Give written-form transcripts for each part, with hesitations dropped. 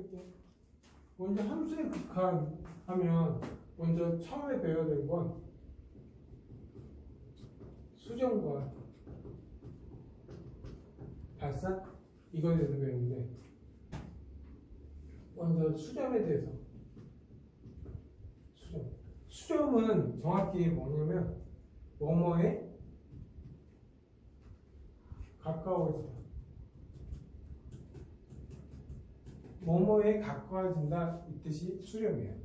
시작할게. 먼저 함수의 극한하면 먼저 처음에 배워야 될 건 수정과 발산 이거에 대해서 배우는데 먼저 수점에 대해서 수점은 정확히 뭐냐면 뭐뭐에 가까워지다. 뭐뭐에 가까워진다 이 뜻이 수렴이에요.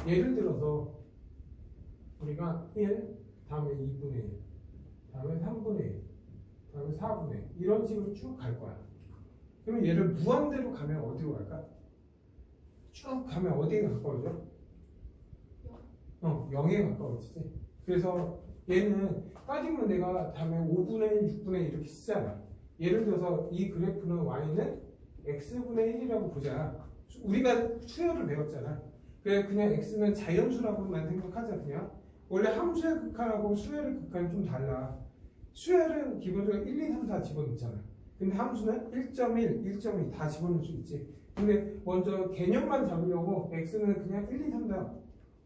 예를 들어서 우리가 1, 다음에 2분의 1, 다음에 3분의 1, 다음에 4분의 1 이런 식으로 쭉 갈 거야. 그러면 얘를 무한대로 가면 어디로 갈까? 쭉 가면 어디에 가까워져? 0에 가까워지지. 그래서 얘는 따지면 내가 다음에 5분의 1, 6분의 1 이렇게 쓰잖아. 예를 들어서 이 그래프는 y는 x분의 1이라고 보자. 우리가 수열을 배웠잖아. 그래 그냥 x는 자연수라고만 생각하자. 그냥 원래 함수의 극한하고 수열의 극한이 좀 달라. 수열은 기본적으로 1, 2, 3, 4 집어넣잖아. 근데 함수는 1.1, 1.2 다 집어넣을 수 있지. 근데 먼저 개념만 잡으려고 x는 그냥 1, 2, 3, 4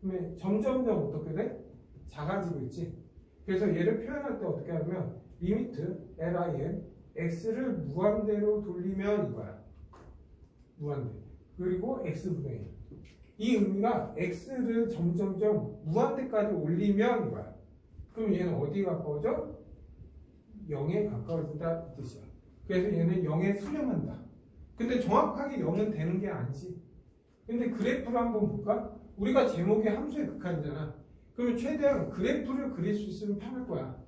그러면 점점점 어떻게 돼? 작아지고 있지. 그래서 얘를 표현할 때 어떻게 하면 리미트 lim x를 무한대로 돌리면 이거야. 무한대. 그리고 x분의 1. 이 의미가 x를 점점점 무한대까지 올리면 이거야. 그럼 얘는 어디에 가까워져? 0에 가까워진다 이 뜻이야. 그래서 얘는 0에 수렴한다. 근데 정확하게 0은 되는 게 아니지. 근데 그래프를 한번 볼까? 우리가 제목이 함수의 극한이잖아. 그러면 최대한 그래프를 그릴 수 있으면 편할 거야.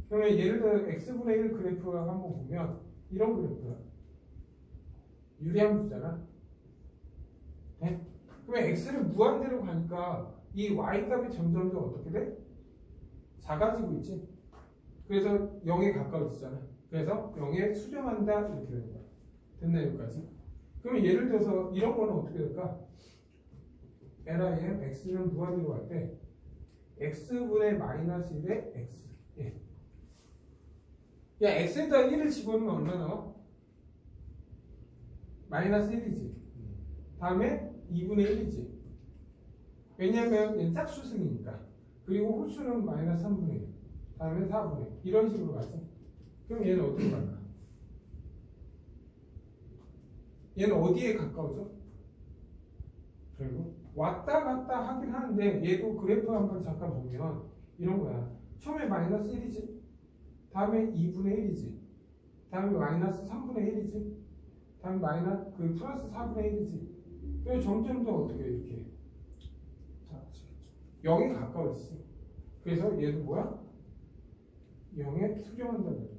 그러면 예를 들어 x분의 1 그래프를 한번 보면 이런 그래프야. 유리함수잖아. 네? 그러면 x를 무한대로 가니까 이 y 값이 점점점 어떻게 돼? 작아지고 있지. 그래서 0에 가까워지잖아. 그래서 0에 수렴한다 이렇게 되는 거야. 됐나 여기까지? 그러면 예를 들어서 이런 거는 어떻게 될까? lim x는 무한대로 갈 때 x분의 마이너스 1에 x. 예. 야 x에다 1을 집어넣으면 얼마 나와? 마이너스 1이지. 다음에 2분의 1이지. 왜냐면 얘는 짝수승이니까. 그리고 홀수는 마이너스 3분의 1. 다음에 4분의 1. 이런 식으로 가지. 그럼 얘는 어디로 갈까? 얘는 어디에 가까워져? 결국 왔다 갔다 하긴 하는데 얘도 그래프 한번 잠깐 보면 이런 거야. 처음에 마이너스 1이지. 다음에 2분의 1이지. 다음에 마이너스 3분의 1이지. 다음에 플러스 4분의 1이지. 그리고 점점 더 어떻게 이렇게 0에 가까워지지. 그래서 얘도 뭐야? 0에 수렴한다는 거다.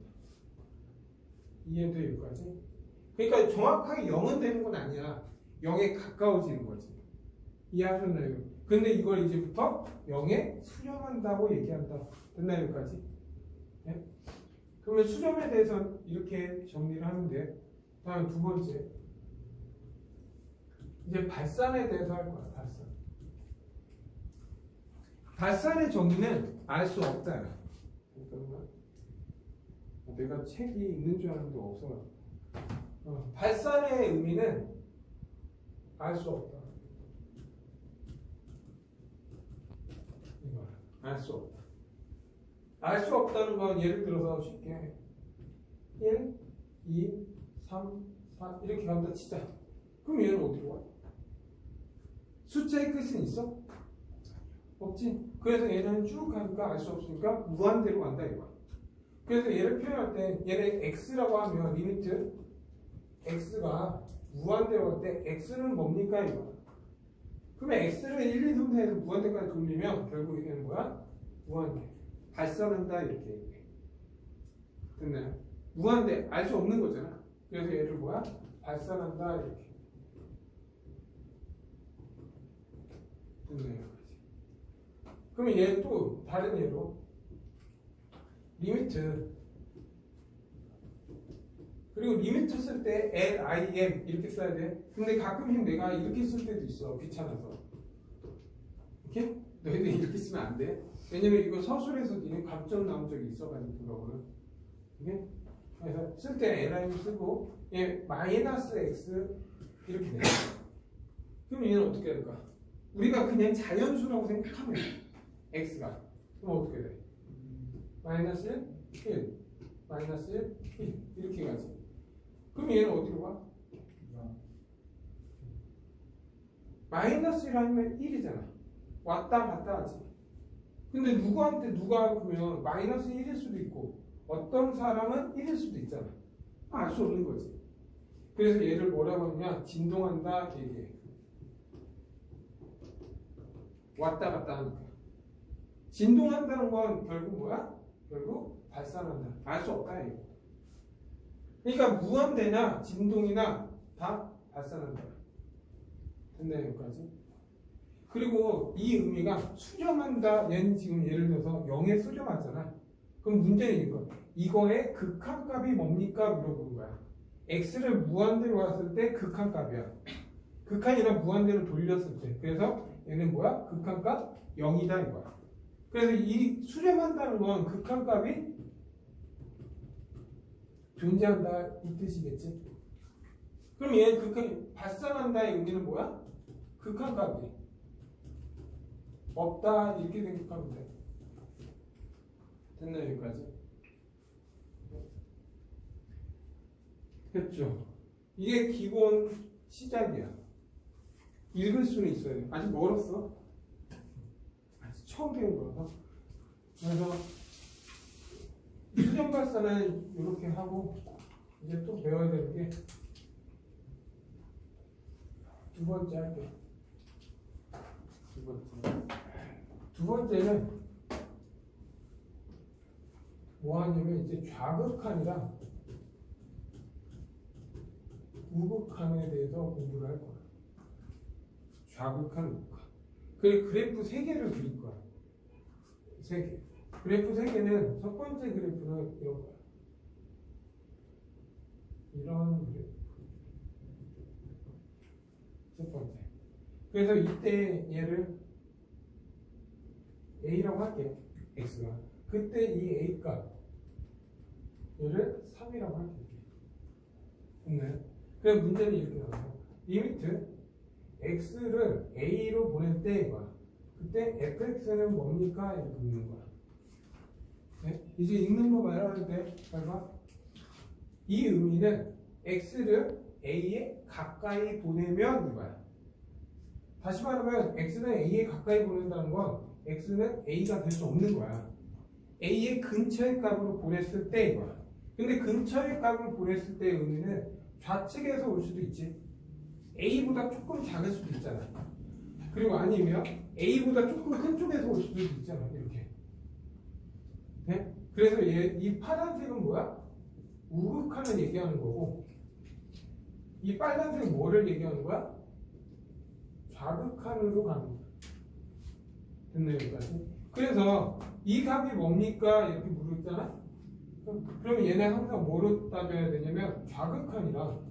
이해돼 여기까지? 그러니까 정확하게 0은 되는 건 아니야. 0에 가까워지는 거지. 이해하셨나요? 근데 이걸 이제부터 0에 수렴한다고 얘기한다. 됐나요 여기까지? 네? 그러면 수렴에 대해서 이렇게 정리를 하면 돼. 다음 두 번째. 이제 발산에 대해서 할 거야. 발산. 발산의 정의는 알 수 없다. 잠깐만. 내가 책이 있는 줄 알았는데 없어. 발산의 의미는 알 수 없다. 이거 알 수 없다. 알 수 없다는 건 예를 들어서 쉽게 1, 2, 3, 4 이렇게 간다 치자. 그럼 얘는 어디로 가? 숫자의 끝은 있어? 없지. 그래서 얘는 쭉 가니까 알 수 없으니까 무한대로 간다 이거야. 그래서 얘를 표현할 때 얘를 x라고 하면 리미트 x가 무한대로 갈 때 x는 뭡니까 이거야. 그러면 x를 1, 2, 3, 4에서 무한대까지 돌리면 결국 얘는 뭐야? 무한대. 발산한다 이렇게 얘기해. 됐나요? 무한대 알 수 없는 거잖아. 그래서 얘를 뭐야? 발산한다 이렇게. 됐나요? 그러면 얘 또 다른 예로 리미트 그리고 리미트 쓸 때 lim 이렇게 써야 돼. 근데 가끔씩 내가 이렇게 쓸 때도 있어. 귀찮아서. 이렇게? 너희들 이렇게 쓰면 안 돼. 왜냐면 이거 서술에서 니네 감점 나온 적이 있어가지고 그거는. 이게? 그래서 쓸 때 lim 쓰고 얘 마이너스 x 이렇게 돼. 그럼 얘는 어떻게 될까? 우리가 그냥 자연수라고 생각하면 돼. x가. 그럼 어떻게 돼? 마이너스 1, 마이너스 1 이렇게 가지. 그럼 얘는 어디로 가? 마이너스 1 하면 1이잖아. 왔다 갔다 하지. 근데 누구한테 누가 그러면 마이너스 1일 수도 있고 어떤 사람은 1일 수도 있잖아. 알 수 없는 거지. 그래서 얘를 뭐라고 하냐? 진동한다 얘기해. 왔다 갔다 하니까. 진동한다는 건 결국 뭐야? 결국 발산한다. 알 수 없다 이거. 그러니까 무한대나 진동이나 다 발산한다. 됐나요 여기까지? 그리고 이 의미가 수렴한다. 얘는 지금 예를 들어서 0에 수렴하잖아. 그럼 문제는 이거. 이거의 극한값이 뭡니까? 물어보는 거야. x를 무한대로 왔을 때 극한값이야. 극한이랑 무한대로 돌렸을 때. 그래서 얘는 뭐야? 극한값 0이다 이거야. 그래서 이 수렴한다는 건 극한값이 존재한다 이 뜻이겠지. 그럼 얘 극한 발산한다의 의미는 뭐야? 극한값이 없다 이렇게 생각하면 돼. 됐나요 여기까지? 됐죠? 이게 기본 시작이야. 읽을 수는 있어요. 아직 멀었어. 아직 처음 배운 거라서. 그래서 수렴 발산은 이렇게 하고 이제 또 배워야 되는 게 두 번째 할게요. 두 번째는 뭐 하냐면 이제 좌극한이랑 우극한에 대해서 공부를 할 거야. 좌극한, 우극한. 그리고 그래프 3개를 그릴 거야. 3개. 그래프 3개는 첫 번째 그래프는 이런 거야. 이런 그래프. 첫 번째. 그래서 이때 얘를 A라고 할게. X가. 그때 이 A 값. 얘를 3이라고 할게. 됐나요? 그래서 문제는 이렇게 나와요. 리미트 X를 A로 보낼 때 이거야. 그때 fx는 뭡니까? 이렇게 묻는 거야. 네? 이제 읽는 거 말할 때 잘 봐. 이 의미는 x를 a에 가까이 보내면 이거야. 다시 말하면 x는 a에 가까이 보낸다는 건 x는 a가 될 수 없는 거야. a의 근처의 값으로 보냈을 때 이거야. 근데 근처의 값을 보냈을 때의 의미는 좌측에서 올 수도 있지. a보다 조금 작을 수도 있잖아. 그리고 아니면 a보다 조금 큰 쪽에서 올 수도 있잖아. 이렇게. 네? 그래서 이 파란색은 뭐야? 우극한을 얘기하는 거고, 이 빨간색은 뭐를 얘기하는 거야? 좌극한으로 가는 거야. 됐나요? 여기까지? 그래서 이 값이 뭡니까? 이렇게 물었잖아? 그럼 얘네 항상 뭐로 따져야 되냐면 좌극한이랑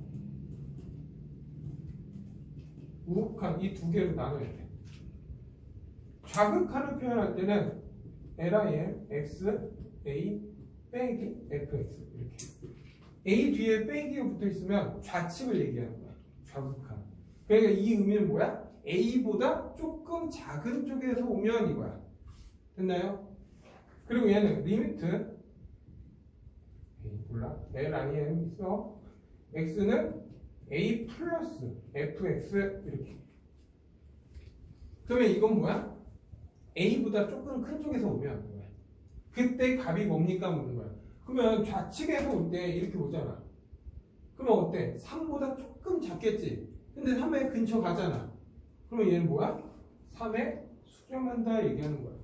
우극한 이 두 개를 나눠야 돼. 좌극한을 표현할 때는 LIM X A 빼기 FX 이렇게. A 뒤에 빼기가 붙어 있으면 좌측을 얘기하는 거야. 좌극한. 그러니까 이 의미는 뭐야? A보다 조금 작은 쪽에서 오면 이거야. 됐나요? 그리고 얘는 리미트 몰라. LIM에서 X는 A 플러스 FX 이렇게. 그러면 이건 뭐야? A보다 조금 큰 쪽에서 오면 뭐야? 그때 값이 뭡니까? 묻는 거야. 그러면 좌측에서 올 때 이렇게 오잖아. 그러면 어때? 3보다 조금 작겠지? 근데 3에 근처 가잖아. 그러면 얘는 뭐야? 3에 수렴한다 얘기하는 거야.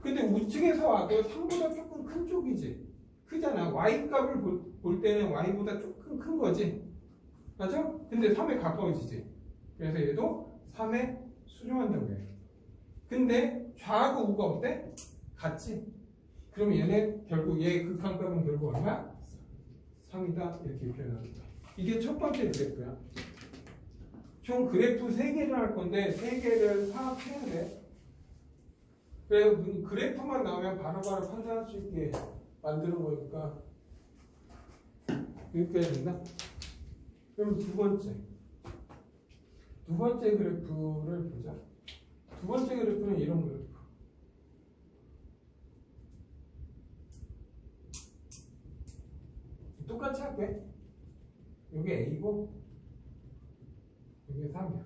근데 우측에서 와도 3보다 조금 큰 쪽이지. 크잖아. Y값을 볼 때는 Y보다 조금 큰 거지. 맞죠? 근데 3에 가까워지지. 그래서 얘도 3에 수렴한다고 해. 근데 좌하고 우가 어때? 같지? 그럼 얘는 결국 얘 극한값은 결국 얼마? 3이다 이렇게 표현합니다. 이게 첫 번째 그래프야. 총 그래프 3개를 할 건데 3개를 파악해야 돼. 그래서 그래프만 나오면 바로바로 판단할 수 있게 만드는 거니까 여기까지 된다? 그럼 두 번째 두 번째 그래프를 보자. 두 번째 그래프는 이런 그래프. 똑같이 할게. 여기 A고 여기 3이야.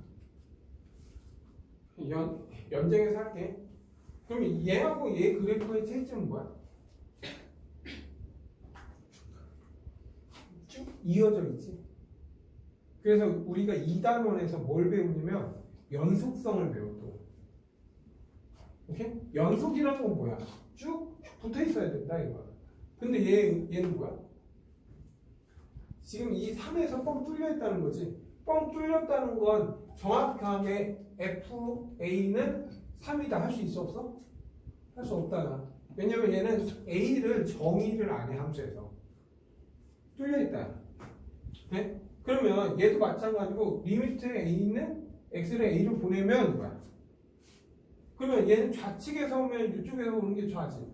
연장해서 할게. 그럼 얘하고 얘 그래프의 차이점은 뭐야? 쭉 이어져 있지. 그래서 우리가 2단원에서 뭘 배우냐면 연속성을 배워 또. 오케이? 연속이라는 건 뭐야? 쭉 붙어 있어야 된다 이거야. 근데 얘는 뭐야? 지금 이 3에서 뻥 뚫려 있다는 거지. 뻥 뚫렸다는 건 정확하게 FA는 3이다 할 수 있어 없어? 할 수 없다. 왜냐면 얘는 A를 정의를 안 해 함수에서. 뚫려 있다. 네? 그러면 얘도 마찬가지고 리미트 A는 X를 A로 보내면 뭐야? 그러면 얘는 좌측에서 오면 이쪽에서 오는 게 좌지.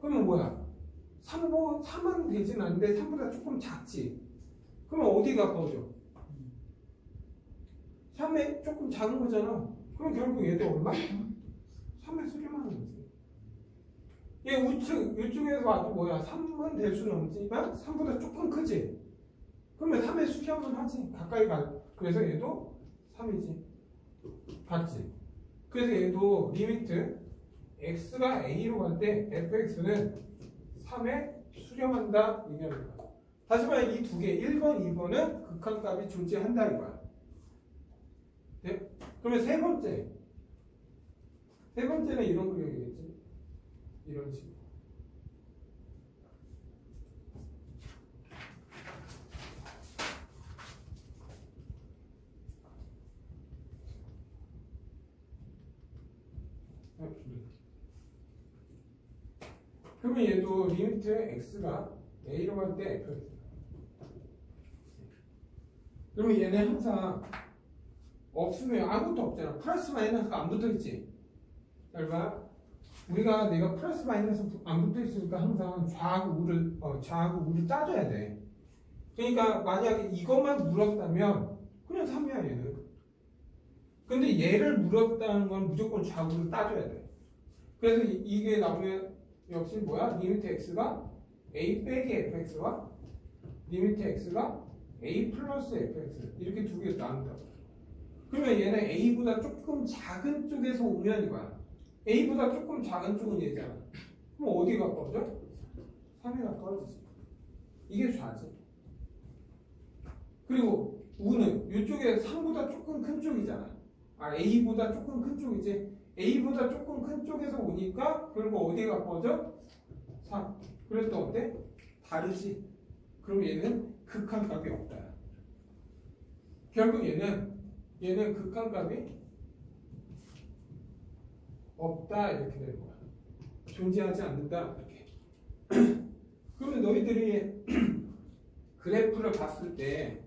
그러면 뭐야? 3은 되진 않는데 3보다 조금 작지. 그러면 어디 가까워져? 3에 조금 작은 거잖아. 그럼 결국 얘도 얼마? 3에 수렴하는 거지. 얘 우측, 이쪽에서 와도 뭐야? 3은 될 수는 없지만 3보다 조금 크지. 그러면 3에 수렴은 하지. 가까이 가. 그래서 얘도 3이지. 같지. 그래서 얘도 리미트 x가 a로 갈 때 fx는 3에 수렴한다. 얘기하는 거야. 다시 말해 이 두 개, 1번, 2번은 극한값이 존재한다 이거야. 네? 그러면 세 번째는 이런 그림이겠지. 이런 식으로. 그러면 얘도 리미트 x가 a로 갈 때 fx. 그러면 얘는 항상 없으면 아무것도 없잖아. 플러스 마이너스가 안 붙어있지. 잘 봐. 내가 플러스 마이너스 안 붙어있으니까 항상 좌하고 우를 따져야 돼. 그러니까 만약에 이것만 물었다면 그냥 3이야 얘는. 근데 얘를 물었다는 건 무조건 좌우를 따져야 돼. 그래서 이게 나오면 역시 뭐야? 리미트 x가 a 빼기 fx와 리미트 x가 a 플러스 fx 이렇게 두 개로 나눈다고. 그러면 얘는 a보다 조금 작은 쪽에서 오면 이거야. a보다 조금 작은 쪽은 얘잖아. 그럼 어디 가까워져? 3에 가까워지지. 이게 좌지. 그리고 우는 이쪽에 3보다 조금 큰 쪽이잖아. a보다 조금 큰 쪽이지. a보다 조금 큰 쪽에서 오니까 결국 어디에 가까워져? 3. 그래서 또 어때? 다르지. 그럼 얘는 극한값이 없다. 결국 얘는 극한값이 없다 이렇게 되는 거야. 존재하지 않는다 이렇게. 그러면 너희들이 그래프를 봤을 때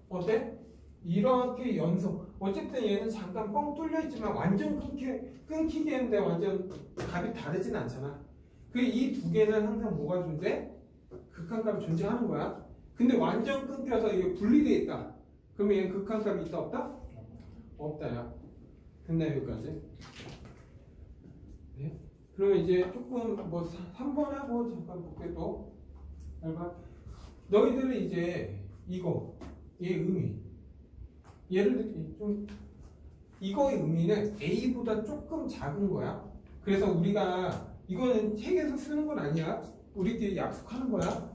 어때? 이렇게 연속. 어쨌든 얘는 잠깐 뻥 뚫려 있지만 완전 끊기겠는데 완전 값이 다르진 않잖아. 이 두 개는 항상 뭐가 존재? 극한값이 존재하는 거야. 근데 완전 끊겨서 이게 분리돼 있다. 그러면 얘는 극한값이 있다 없다? 없다야. 됐나 여기까지? 네. 그러면 이제 조금 3번 하고 잠깐 볼게 또. 잘 봐. 너희들은 이제 얘 의미. 예를 들면 좀 이거의 의미는 a보다 조금 작은 거야. 그래서 우리가 이거는 책에서 쓰는 건 아니야. 우리끼리 약속하는 거야.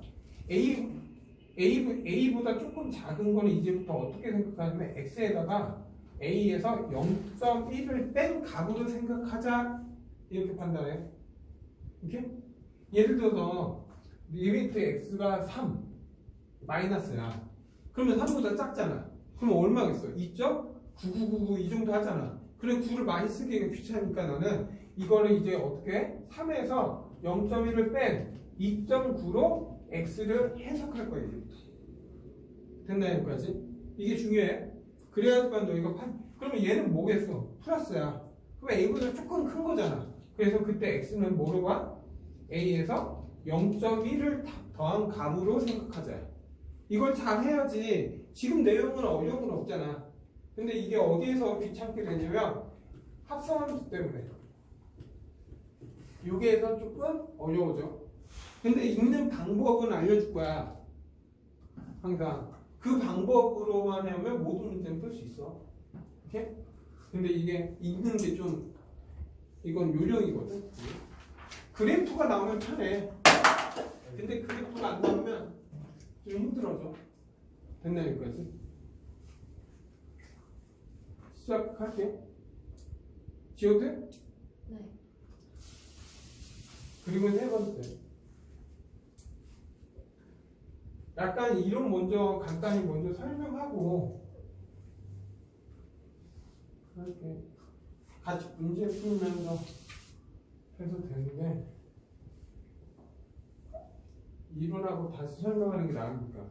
a보다 조금 작은 거는 이제부터 어떻게 생각하냐면 x에다가 a에서 0.1을 뺀 값으로 생각하자 이렇게 판단해. 이렇게? 예를 들어서 리미트 x가 3 마이너스야. 그러면 3보다 작잖아. 그럼 얼마겠어? 2.9999 이 정도 하잖아. 그래 9를 많이 쓰기가 귀찮으니까 나는 이거를 이제 어떻게 3에서 0.1을 뺀 2.9로 x를 해석할 거야 이제부터. 됐나 여기까지? 이게 중요해. 그래야지만 너희가 그러면 얘는 뭐겠어? 플러스야. 그럼 a보다 조금 큰 거잖아. 그래서 그때 x는 뭐로 봐? a에서 0.1을 더한 값으로 생각하자. 이걸 잘 해야지. 지금 내용은 어려움은 없잖아. 근데 이게 어디에서 귀찮게 되냐면 합성함수 때문에. 여기에서 조금 어려워져. 근데 읽는 방법은 알려줄 거야. 항상. 그 방법으로만 하면 모든 문제는 풀 수 있어. 오케이? 근데 이게 읽는 게 좀, 이건 요령이거든. 그래프가 나오면 편해. 근데 그래프가 안 나오면 좀 힘들어져. 됐나 여기까지? 시작할게. 지워도? 네. 그리고 세 번째. 약간 이론 먼저 간단히 먼저 설명하고 이렇게 같이 문제 풀면서 해도 되는데 이론하고 다시 설명하는 게 나으니까.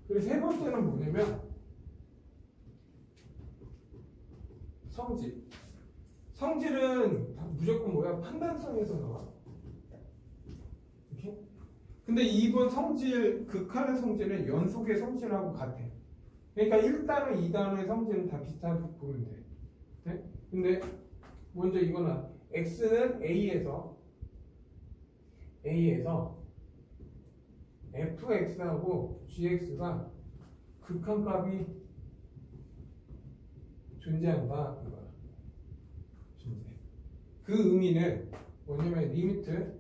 그리고 세 번째는 뭐냐면 성질. 성질은 무조건 뭐야? 판단성에서 나와. 이렇게? 근데 이번 성질, 극한의 성질은 연속의 성질하고 같아. 그러니까 1단원, 2단원의 성질은 다 비슷하게 보면 돼. 네? 근데 먼저 이거는 x는 a에서 fx하고 gx가 극한값이 존재한다. 이거야. 존재. 그 의미는 뭐냐면 리미트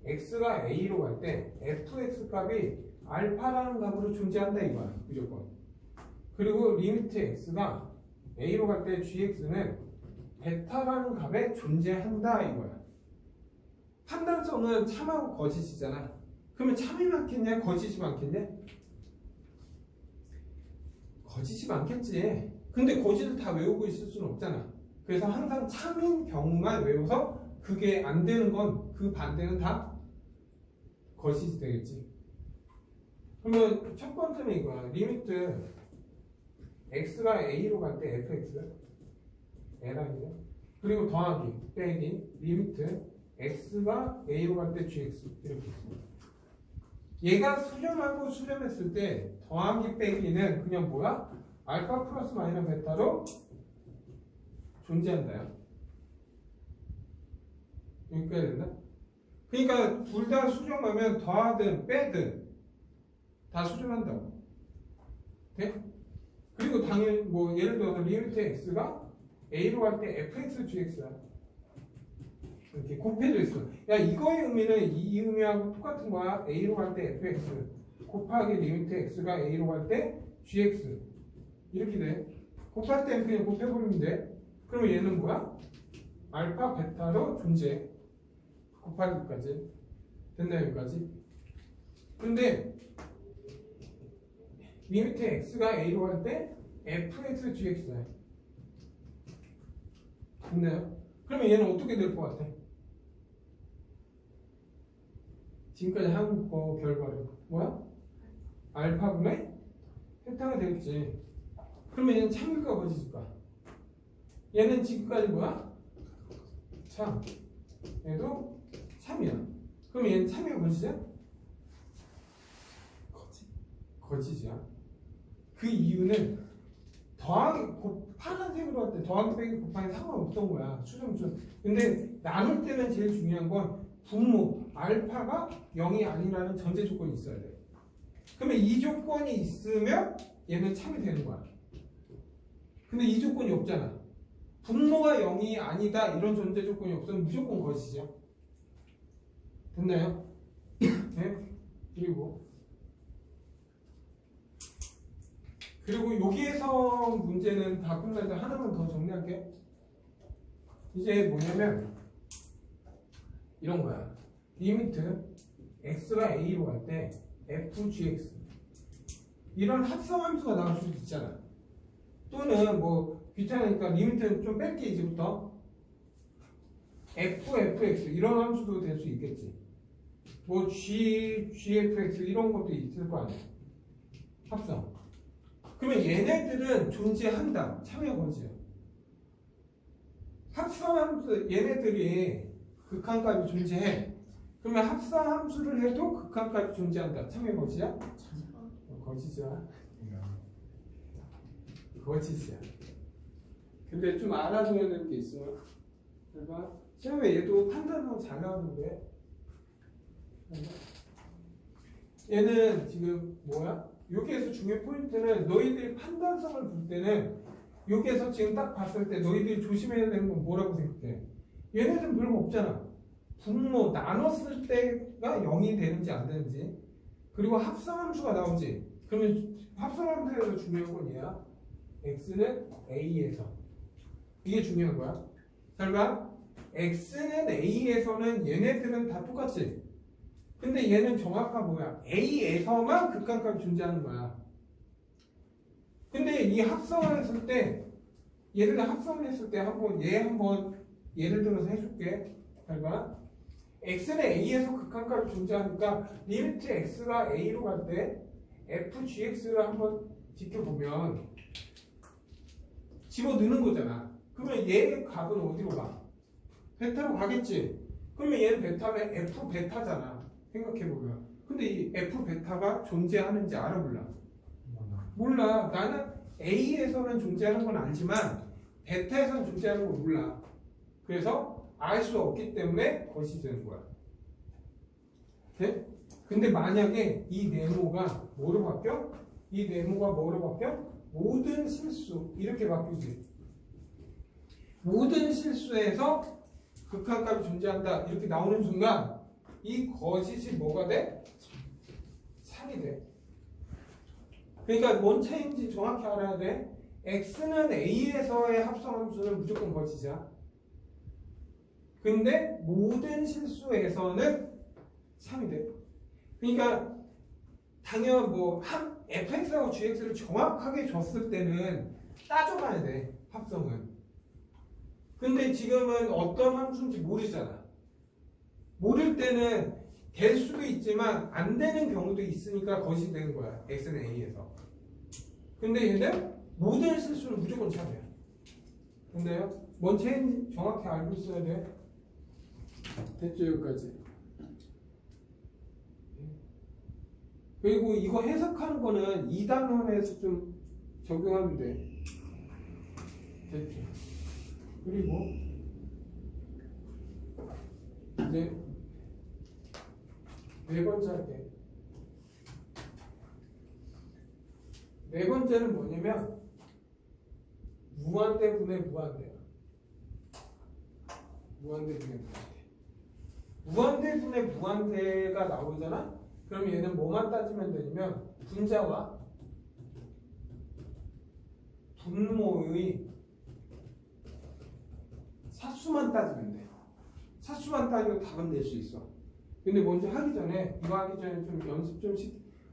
x가 a로 갈 때 fx 값이 알파라는 값으로 존재한다 이거야. 무조건. 그리고 리미트 x가 a로 갈 때 gx는 베타라는 값에 존재한다 이거야. 판단성은 참하고 거짓이잖아. 그러면 참이 많겠냐 거짓이 많겠냐? 거짓이 많겠지. 근데 거짓을 다 외우고 있을 수는 없잖아. 그래서 항상 참인 경우만 외워서 그게 안 되는 건 그 반대는 다 거짓이 되겠지. 그러면 첫 번째는 이거야. 리미트 x가 a로 갈 때 fx L이죠. 그리고 더하기 빼기 리미트 x가 a로 갈 때 gx 이렇게. 얘가 수렴하고 수렴했을 때 더하기 빼기는 그냥 뭐야? 알파 플러스 마이너스 베타로 존재한다요. 여기까지 된다? 그러니까 둘 다 수렴하면 더하든 빼든 다 수렴한다고. 돼? 그리고 당연히 뭐 예를 들어서 리미트 x가 a로 갈 때 fx gx야. 이렇게 곱해져 있어. 야 이거의 의미는 이 의미하고 똑같은 거야. a로 갈 때 fx 곱하기 리미트 x가 a로 갈 때 gx 이렇게 돼. 곱할 때는 그냥 곱해버리면 돼. 그러면 얘는 뭐야? 알파 베타로 존재. 곱하기까지 됐나 여기까지? 근데 리미트 x가 a로 갈 때 fx gx야. 됐나요? 그러면 얘는 어떻게 될 것 같아? 지금까지 한 거 결과를 뭐야? 알파분의 베타가 되겠지. 그러면 얘는 참일까 거짓일까? 얘는 지금까지 뭐야? 참. 얘도 참이야. 그럼 얘는 참이야 거짓이야? 거짓이야. 그 이유는 더하기 파란색으로 할 때 더하기 빼기 곱하기 상관없던 거야. 수렴. 근데 나눌 때는 제일 중요한 건 분모 알파가 0이 아니라는 전제 조건이 있어야 돼. 그러면 이 조건이 있으면 얘는 참이 되는 거야. 근데 이 조건이 없잖아. 분모가 0이 아니다 이런 전제 조건이 없으면 무조건 거짓이야. 됐나요? 네? 그리고 여기에서 문제는 다 끝나는데 하나만 더 정리할게. 이제 뭐냐면 이런 거야. 리미트 x가 a로 갈 때 fgx 이런 합성함수가 나올 수도 있잖아. 또는 뭐 귀찮으니까 리미트는 좀 뺄게 이제부터 fx 이런 함수도 될 수 있겠지. 뭐 gfx 이런 것도 있을 거 아니야. 합성. 그러면 얘네들은 존재한다. 참여 거지야. 합성함수 얘네들이 극한값이 존재해. 그러면 합성함수를 해도 극한값이 존재한다. 참여 거지야? 거지자. 거짓이야. 근데 좀 알아둬야 되는 게 있어. 그러니까 시험에 얘도 판단하고 잘 나오는데 얘는 지금 뭐야? 여기에서 중요 포인트는 너희들이 판단성을 볼 때는 여기에서 지금 딱 봤을 때 너희들이 조심해야 되는 건 뭐라고 생각해? 얘네들은 별거 없잖아. 분모 나눴을 때가 0이 되는지 안 되는지, 그리고 합성함수가 나오지. 그러면 합성함수에서 중요한 건 얘야. x는 a에서. 이게 중요한 거야. 잘 봐. x는 a에서는 얘네들은 다 똑같지. 근데 얘는 정확한 뭐야? a에서만 극한값이 존재하는 거야. 근데 이 합성을 했을 때, 얘를 합성을 했을 때 한번 예를 들어서 해줄게. 잘 봐. x는 a에서 극한값이 존재하니까 리미트 x가 a로 갈 때 fgx를 한번 지켜보면 집어넣는 거잖아. 그러면 얘의 값은 어디로 가? 베타로 가겠지. 그러면 얘는 베타면 f 베타잖아. 생각해보면. 근데 이 f 베타가 존재하는지 알아 몰라? 몰라. 나는 a에서는 존재하는 건 알지만 베타에서는 존재하는 건 몰라. 그래서 알 수 없기 때문에 것이 되는 거야. 네? 근데 만약에 이 네모가 뭐로 바뀌어? 이 네모가 뭐로 바뀌어? 모든 실수 이렇게 바뀌지. 모든 실수에서 극한값이 존재한다 이렇게 나오는 순간 이 거짓이 뭐가 돼? 3이 돼. 그러니까 뭔 차이인지 정확히 알아야 돼. x는 a에서의 합성함수는 무조건 거짓이야. 근데 모든 실수에서는 3이 돼. 그러니까 당연 fx하고 gx를 정확하게 줬을 때는 따져봐야 돼. 합성은. 근데 지금은 어떤 함수인지 모르잖아. 모를 때는 될 수도 있지만 안 되는 경우도 있으니까 거짓이 되는 거야. x는 a에서. 근데 얘는 모든 실수는 무조건 3이야. 근데요? 뭔 차이인지 정확히 알고 있어야 돼. 됐죠? 여기까지. 그리고 이거 해석하는 거는 2단원에서 좀 적용하면 돼. 됐죠? 그리고 이제 네 번째 할게. 네 번째는 뭐냐면 무한대 분의 무한대야. 무한대 분의 무한대. 무한대 분의 무한대가 나오잖아? 그럼 얘는 뭐만 따지면 되냐면 분자와 분모의 사수만 따지면 돼. 사수만 따지면 답은 낼 수 있어. 근데 먼저 하기 전에 이거 하기 전에 좀 연습 좀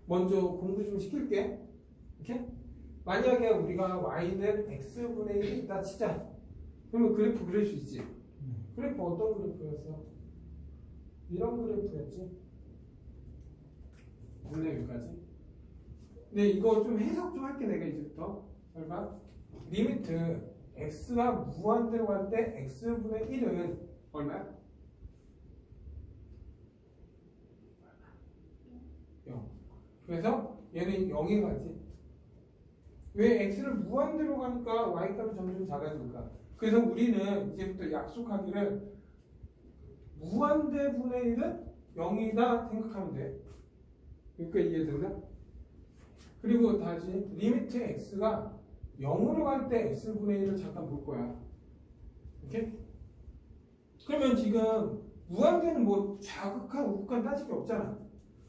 먼저 공부 좀 시킬게. 이렇게? 만약에 우리가 y는 x분의 1이 있다 치자. 그러면 그래프 그릴 수 있지. 그래프 어떤 그래프였어? 이런 그래프였지. 원래 여기까지. 근데 이거 좀 해석 좀 할게 내가 이제부터. 얼마? 리미트 x가 무한대로 갈 때 x분의 1은 얼마야? 0. 그래서 얘는 0에 가지. 왜 x를 무한대로 가니까 y값이 점점 작아질까? 그래서 우리는 이제부터 약속하기를 무한대분의 1은 0이다 생각하면 돼. 그러니까 이해됐나? 그리고 다시 리미트 x가 0으로 갈 때 x분의 1을 잠깐 볼 거야. 이렇게? 그러면 지금 무한대는 뭐 좌극한 우극한 따질 게 없잖아.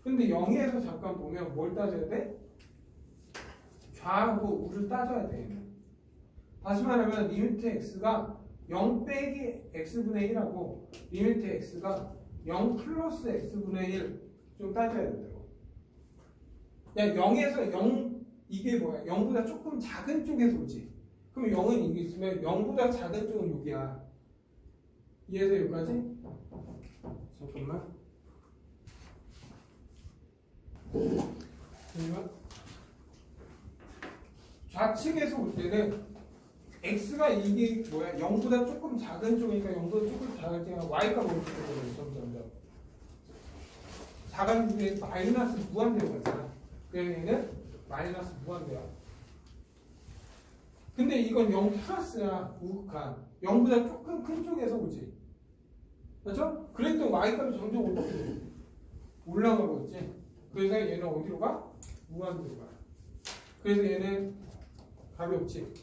근데 0에서 잠깐 보면 뭘 따져야 돼? 좌하고 우를 따져야 돼. 다시 말하면 리미트 x가 0 빼기 x분의 1하고 리미트 x가 0 플러스 x분의 1 좀 따져야 된다고. 야, 0에서 0 이게 뭐야? 0보다 조금 작은 쪽에서 오지. 그럼 0은 이게 있으면 0보다 작은 쪽은 여기야. 이해해서 여기까지? 잠깐만. 그러면 좌측에서 올 때는 x가 이게 뭐야? 0보다 조금 작은 쪽이니까 0보다 조금 작을 때가 y가 어떻게 되거든요. 점점 작은 쪽에 마이너스 무한대로 가잖아. 그래서 얘는 마이너스 무한대야. 근데 이건 0 플러스야. 우극한 0보다 조금 큰 쪽에서 오지. 맞죠? 그랬더니 y값이 점점 어떻게 돼? 올라가고 있지. 그래서 얘는 어디로 가? 무한대로 가. 그래서 얘는 답이 없지.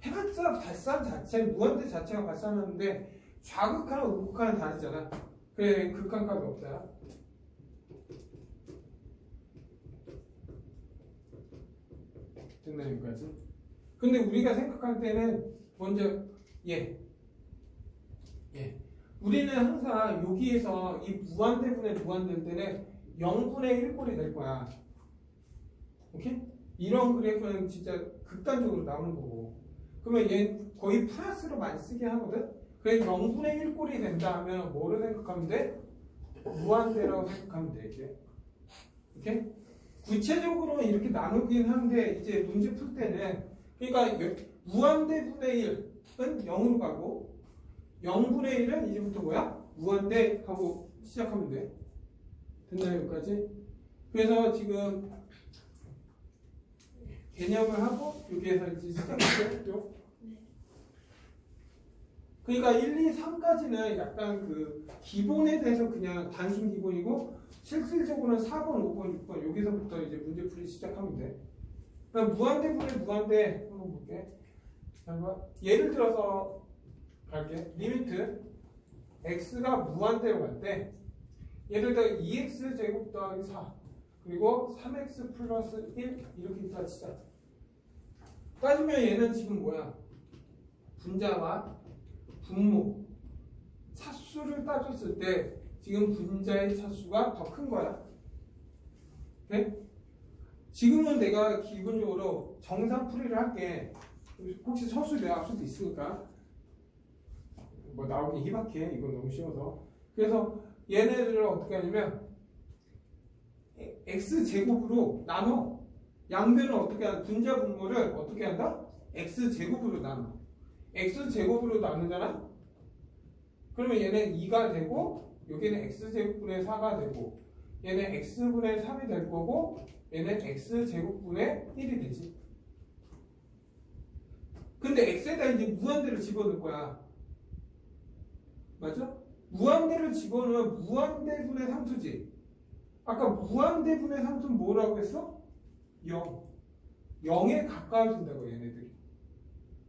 해봤자 발산 자체, 무한대 자체가 발산하는데 좌극하는 우극하는 다르잖아. 그래, 극한값이 없다. 됐나 여기까지? 근데 우리가 생각할 때는 먼저 예. 우리는 항상 여기에서 이 무한대분의 무한될 때는 0분의 1꼴이 될 거야. 오케이? 이런 그래프는 진짜 극단적으로 나오는 거고. 그러면 얘 거의 플러스로 많이 쓰게 하거든? 그래서 0분의 1꼴이 된다 하면 뭐로 생각하면 돼? 무한대라고 생각하면 돼, 이제. 오케이? 구체적으로는 이렇게 나누긴 하는데, 이제 문제 풀 때는, 그러니까 무한대분의 1은 0으로 가고, 0분의 1은 이제부터 뭐야? 무한대 하고 시작하면 돼. 됐나요, 여기까지? 그래서 지금 개념을 하고, 여기에서 이제 시작할게요. 그러니까 1, 2, 3까지는 약간 그 기본에 대해서 그냥 단순 기본이고 실질적으로는 4번, 5번, 6번 여기서부터 이제 문제 풀이 시작하면 돼. 그럼 무한대분의 무한대 한번 볼게. 예를 들어서 갈게. 리미트 x가 무한대로 갈 때 예를 들어 2x 제곱 더하기 4 그리고 3x 플러스 1 이렇게 있다 치자. 따지면 얘는 지금 뭐야? 분자와 분모 차수를 따졌을 때 지금 분자의 차수가 더 큰 거야. 네? 지금은 내가 기본적으로 정상풀이를 할게. 혹시 서술 내가 수도 있으니까 뭐 나오기 희박해. 이건 너무 쉬워서. 그래서 얘네들을 어떻게 하냐면 x제곱으로 나눠. 양변을 어떻게 한다? 분자 분모를 어떻게 한다? x제곱으로 나눠. x제곱으로 나누잖아? 그러면 얘는 2가 되고 여기는 x제곱분의 4가 되고 얘는 x분의 3이 될 거고 얘는 x제곱분의 1이 되지. 근데 x에다 이제 무한대를 집어넣을 거야. 맞죠? 무한대를 집어넣으면 무한대분의 상수지. 아까 무한대분의 상수는 뭐라고 했어? 0. 0에 가까워진다고 얘네들이.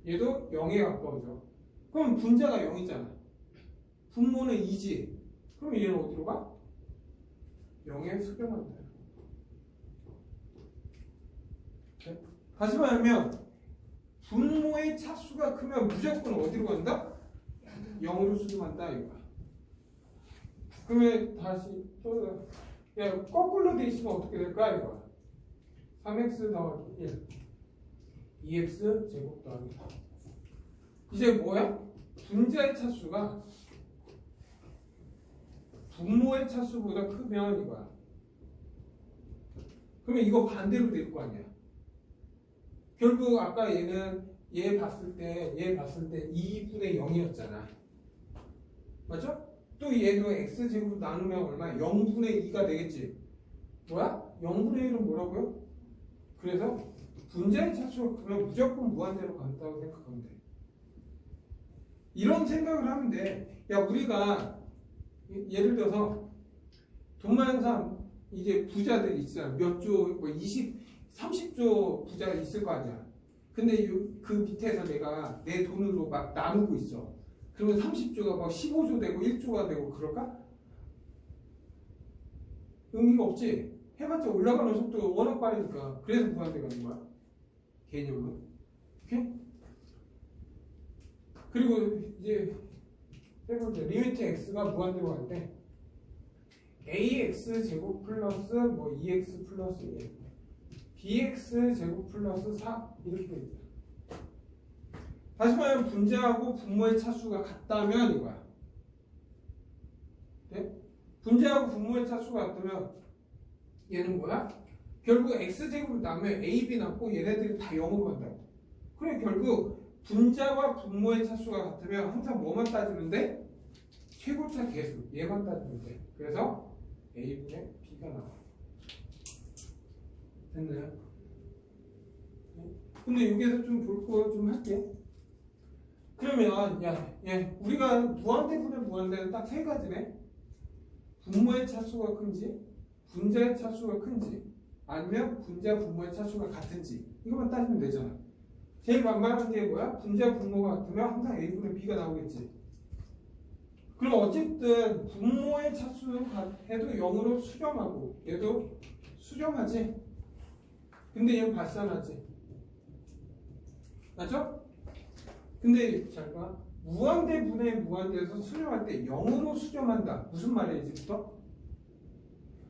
얘도 0에 가까워져. 그럼 분자가 0이잖아. 분모는 2지. 그럼 얘는 어디로 가? 0에 수렴한다. 네? 다시 말하면 분모의 차수가 크면 무조건 어디로 간다? 0으로 수렴한다 이거야. 그러면 다시 또 거꾸로 돼 있으면 어떻게 될까 이거야. 3x 더하기 1 2x 제곱 더하기 4 이제 뭐야? 분자의 차수가 분모의 차수보다 크면 이거야. 그러면 이거 반대로 될 거 아니야. 결국 아까 얘 봤을 때 2분의 0이었잖아. 맞죠? 또 얘도 x제곱 나누면 얼마? 0분의 2가 되겠지. 뭐야? 0분의 1은 뭐라고요? 그래서 분자의 차수가 크면 무조건 무한대로 간다고 생각하면 돼. 이런 생각을 하면 돼. 야, 우리가 예를 들어서 돈 많은 사람 이제 부자들 있잖아. 몇 조, 뭐 20, 30조 부자가 있을 거 아니야. 근데 그 밑에서 내가 내 돈으로 막 나누고 있어. 그러면 30조가 막 15조 되고 1조가 되고 그럴까? 의미가 없지. 해봤자 올라가는 속도가 워낙 빠르니까. 그래서 무한대가 있는 거야. 개념은. 오케이? 그리고 이제 세 번째 리미트 x가 무한대로 갈 때 ax 제곱 플러스 뭐 2x 플러스 1 bx 제곱 플러스 4 이렇게 돼 있죠. 다시 말하면 분자하고 분모의 차수가 같다면 이거야. 네? 분자하고 분모의 차수가 같다면 얘는 뭐야? 결국 x제곱을 나누면 a, b 남고 얘네들이 다 0으로 간다고. 그래 결국 분자와 분모의 차수가 같으면 항상 뭐만 따지면 돼? 최고차 개수 얘만 따지면 돼. 그래서 a분의 b가 나와. 됐나요? 근데 여기에서 좀 볼 거 좀 할게. 그러면 우리가 무한대분의 무한대는 딱 세 가지네. 분모의 차수가 큰지, 분자의 차수가 큰지, 아니면 분자 분모의 차수가 같은지 이것만 따지면 되잖아. 제일 만만한 게 뭐야? 분자 분모가 같으면 항상 A분의 B가 나오겠지. 그럼 어쨌든 분모의 차수는 해도 0으로 수렴하고 얘도 수렴하지. 근데 얘는 발산하지. 맞죠? 근데 잘 봐. 무한대 분의 무한대에서 수렴할 때 0으로 수렴한다. 무슨 말이야 이제부터?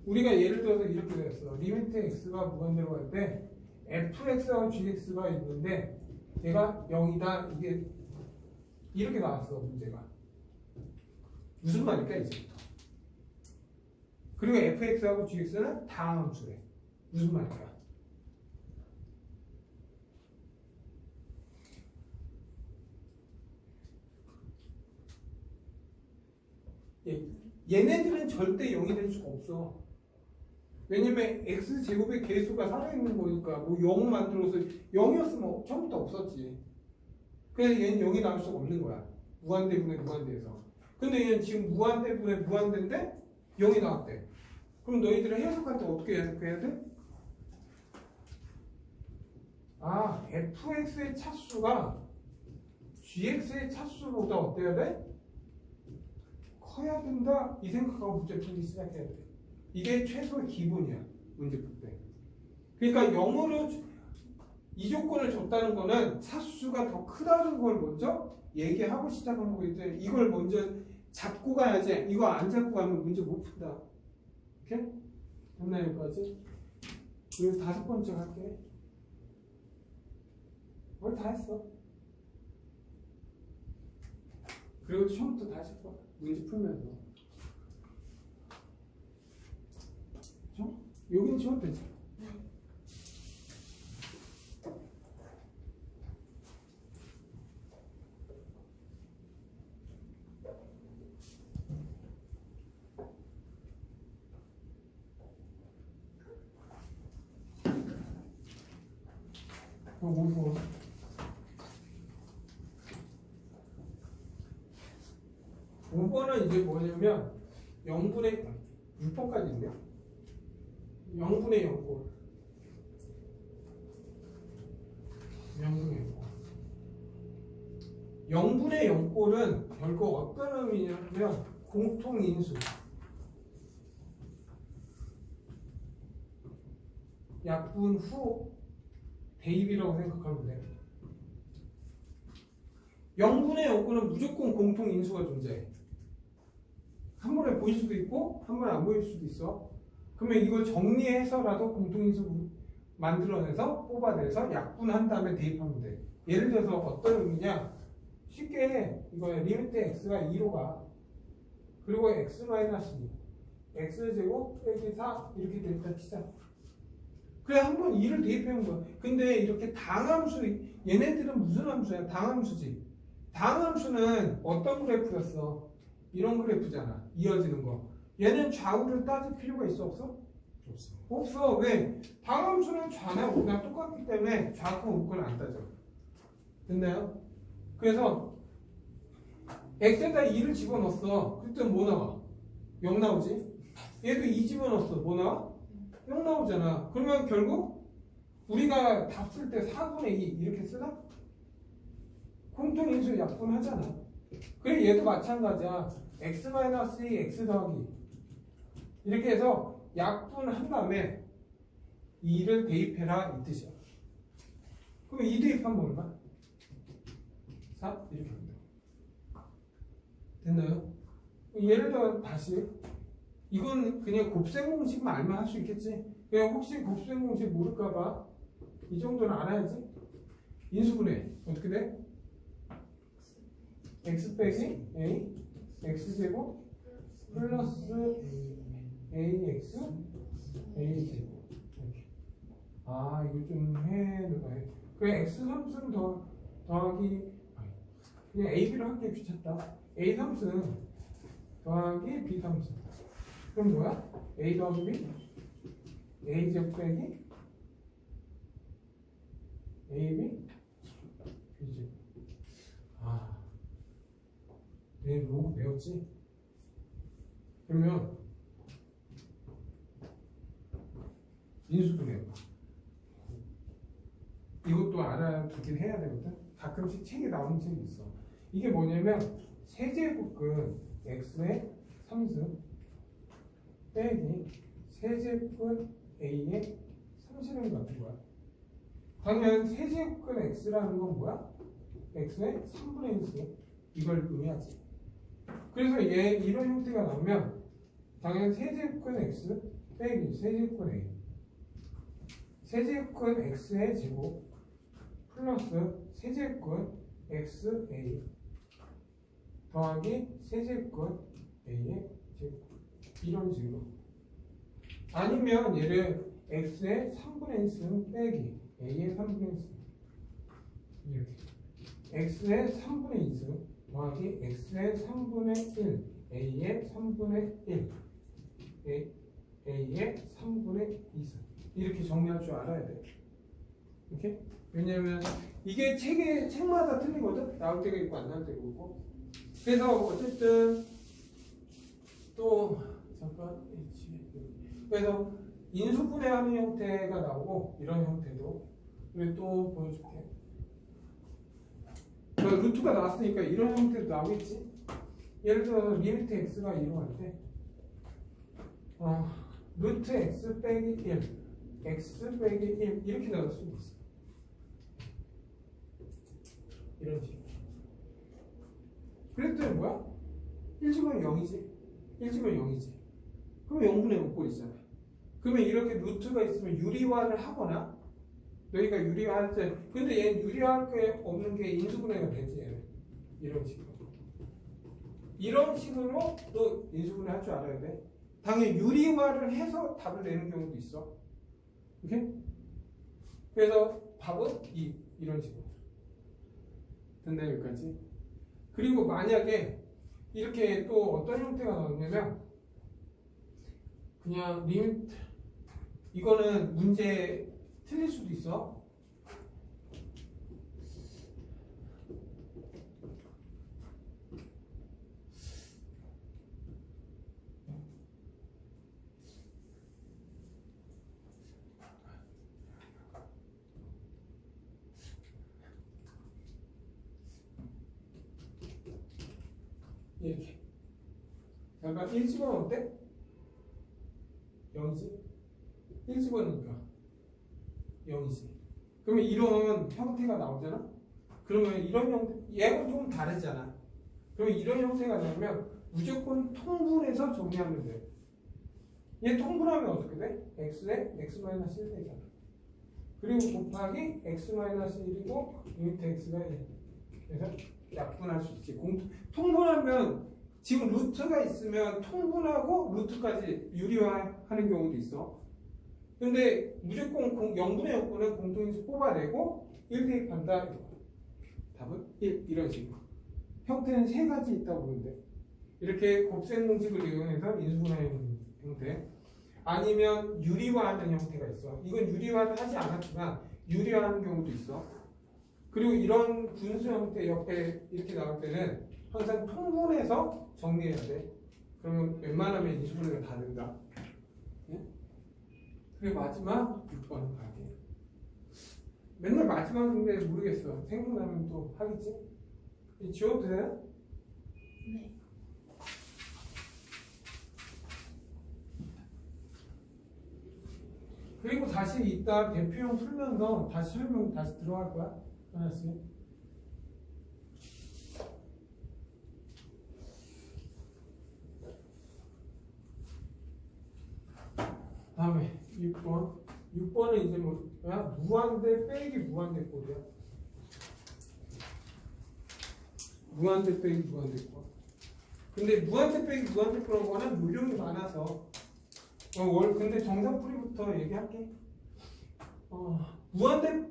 우리가 예를 들어서 이렇게 됐어. 리미트 x가 무한대로 갈 때 fx와 gx가 있는데 얘가 0이다. 이게 이렇게 나왔어 문제가. 무슨 말일까 이제부터? 그리고 fx하고 gx는 다함수래. 무슨 말일까? 얘네들은 절대 0이 될 수가 없어. 왜냐면 x제곱의 개수가 살아있는 거니까 뭐 0 만들어서 0이었으면 처음부터 없었지. 그래서 얘는 0이 나올 수가 없는 거야. 무한대분의 무한대에서. 근데 얘는 지금 무한대분의 무한대인데 0이 나왔대. 그럼 너희들은 해석할 때 어떻게 해석해야 돼? 아, fx의 차수가 gx의 차수보다 어때야 돼? 커야 된다 이 생각하고 문제 풀기 시작해야 돼. 이게 최소의 기본이야 문제 풀 때. 그러니까 0으로 이 조건을 줬다는 거는 차수가 더 크다는 걸 먼저 얘기하고 시작한 거기 때문에 이걸 먼저 잡고 가야지. 이거 안 잡고 가면 문제 못 푼다. 오케이? 됐나 여기까지? 그리고 5번째 할게. 거의 다 했어. 그리고 처음부터 다시 봐. 문제 풀면서. 그렇죠? 여기는 지워도 되지. 그럼 5번은 이제 뭐냐면 0분의 6번까지 있네요. 0분의 0꼴. 0분의 0꼴. 0분의 0꼴은 결국 어떤 의미냐면 공통인수. 약분 후 대입이라고 생각하면 돼. 0분의 0꼴은 무조건 공통인수가 존재해. 한 번에 보일 수도 있고 한 번에 안 보일 수도 있어. 그러면 이걸 정리해서라도 공통인수 만들어내서 뽑아내서 약분한 다음에 대입하면 돼. 예를 들어서 어떤 의미냐? 쉽게 이거야. 리미트 x가 2로 가. 그리고 x-2 x제곱 빼기 4 이렇게 됐다 치자. 그래 한번 2를 대입해본 거야. 근데 이렇게 당함수 얘네들은 무슨 함수야? 당함수지. 당함수는 어떤 그래프였어? 이런 그래프잖아. 이어지는 거. 얘는 좌우를 따질 필요가 있어 없어? 없어. 없어. 왜? 당함수는 좌나 우나 똑같기 때문에 좌과 우과는 안 따져. 됐나요? 그래서 x에다 2를 집어넣었어. 그때 뭐 나와? 0 나오지? 얘도 2 집어넣었어. 뭐 나와? 0 나오잖아. 그러면 결국 우리가 답 쓸 때 4분의 2 이렇게 쓰나? 공통인수 약분하잖아. 그래 얘도 마찬가지야. x-2 x 더하기 이렇게 해서 약분한 다음에 2를 대입해라 이 뜻이야. 그럼 2 대입하면 얼마? 4 이렇게 합니다. 됐나요? 예를 들어 다시 이건 그냥 곱셈 공식만 알면 할 수 있겠지. 그냥 혹시 곱셈 공식 모를까봐 이 정도는 알아야지. 인수분해 어떻게 돼? x 빼기 a x제곱 플러스 ax a제곱 이렇게. 아 이거 좀 해놓아야 돼. 그래 x 함수는 더하기 그냥 a, b로 하기 귀찮다. a 함수는 더하기 b 함수. 그럼 뭐야? a 더하기 b a제곱 빼기 AB B제곱. 아, 내 로그 배웠지? 그러면 인수분해 이것도 알아두긴 해야 되거든. 가끔씩 책에 나오는 책이 있어. 이게 뭐냐면 세제곱근 x의 3승 빼기 세제곱근 a의 3승 같은 거야. 당연 세제곱근 x라는 건 뭐야? x의 3분의 1승 이걸 의미하지. 그래서 얘 이런 형태가 나오면 당연 세제곱근 x 빼기 세제곱근 a 세제곱근 x의 제곱 플러스 세제곱근 xa 더하기 세제곱근 a의 제곱 이런 식으로. 아니면 얘를 x의 3분의 1승 빼기 a의 3분의 1승 이렇게 x의 3분의 2승 더하기 x의 3분의 1 a의 3분의 1 a의 3분의 2승 이렇게 정리할 줄 알아야 돼. 이렇게? 왜냐면 이게 책마다 틀리거든. 나올 때가 있고 안 나올 때가 있고. 그래서 어쨌든 또 잠깐 그래서 인수분해하는 형태가 나오고 이런 형태도. 그리고 또 보여줄게. 루트가 나왔으니까 이런 형태도 나오겠지. 예를 들어 리미트 x가 2로 갈 때 루트 x 빼기 1 x 빼기 1 이렇게 나올 수도 있어. 이런 식으로. 그랬더니 뭐야? 1집은 0이지. 1집은 0이지. 그러면 0분의 5꼴이잖아. 그러면 이렇게 루트가 있으면 유리화를 하거나 여기가 유리화할 때 근데 얘는 유리화할 게 없는 게 인수분해가 되지. 얘는. 이런 식으로. 이런 식으로 또 인수분해 할 줄 알아야 돼. 당연히 유리화를 해서 답을 내는 경우도 있어. 오케이? 그래서 답은 이런 식으로. 됐나요? 여기까지? 그리고 만약에 이렇게 또 어떤 형태가 나오냐면 그냥 리미트 이거는 문제 틀릴 수도 있어. 이렇게. 잠깐 1집은 어때? 0이지? 1집어니까 0이지. 그러면 이런 형태가 나오잖아? 그러면 이런 형태, 얘하고 좀 다르잖아. 그러면 이런 형태가 나오면 무조건 통분해서 정리하면 돼. 얘 통분하면 어떻게 돼? x에 x-1 되잖아. 그리고 곱하기 x-1이고 리미트 x가 1. 그래서 약분할 수 있지. 통분하면 지금 루트가 있으면 통분하고 루트까지 유리화하는 경우도 있어. 근데 무조건 0분의 6분은 공통인수 뽑아내고 1 대입한다. 답은 1 이런 식으로. 형태는 세 가지 있다고 보면 돼. 이렇게 곱셈 공식을 이용해서 인수분해하는 형태. 아니면 유리화하는 형태가 있어. 이건 유리화를 하지 않았지만 유리화하는 경우도 있어. 그리고 이런 분수 형태 옆에 이렇게 나올 때는 항상 통분해서 정리해야 돼. 그러면 웬만하면 인수분해가 다 된다. 네? 그리고 마지막 6번 가게. 맨날 마지막인데 모르겠어. 생각나면 또 하겠지? 지워도 돼요? 네. 그리고 다시 이따 대표형 풀면서 다시 설명 다시 들어갈 거야. 하나씩. 다음에 6번. 6번은 이제 뭐야? 무한대 빼기 무한대 꼴이야. 무한대 빼기 무한대 꼴. 근데 무한대 빼기 무한대 꼴은 워낙 요령이 많아서 근데 정상풀이부터 얘기할게. 무한대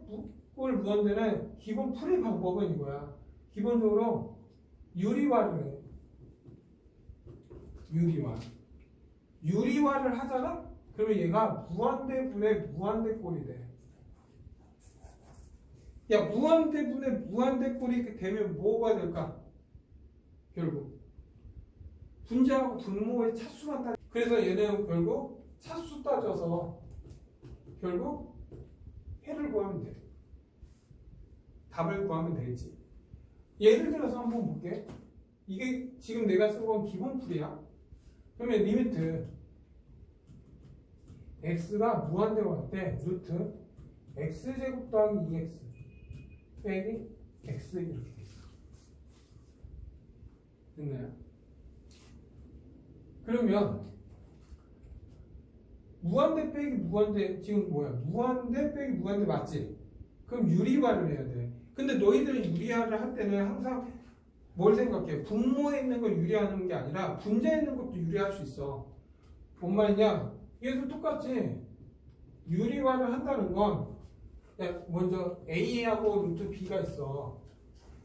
꼴 무한대는 기본 풀이 방법은 이거야. 기본적으로 유리화를 해. 유리화를 하잖아? 그러면 얘가 무한대 분의 무한대 꼴이 돼. 야, 무한대분의 무한대꼴이 되면 뭐가 될까? 결국 분자하고 분모의 차수만 따. 그래서 얘는 결국 차수 따져서 결국 해를 구하면 돼. 답을 구하면 되겠지. 예를 들어서 한번 볼게. 이게 지금 내가 쓴 건 기본풀이야. 그러면 리미트 x가 무한대로 갈 때 루트 x제곱 더하기 2x 빼기 x 이렇게 돼 있어. 됐나요? 그러면 무한대 빼기 무한대 지금 뭐야? 무한대 빼기 무한대 맞지? 그럼 유리화를 해야 돼. 근데 너희들은 유리화를 할 때는 항상 뭘 생각해? 분모에 있는 걸 유리하는 게 아니라 분자에 있는 것도 유리할 수 있어. 뭔 말이냐? 얘도 똑같이 유리화를 한다는 건 먼저 A하고 루트 B가 있어.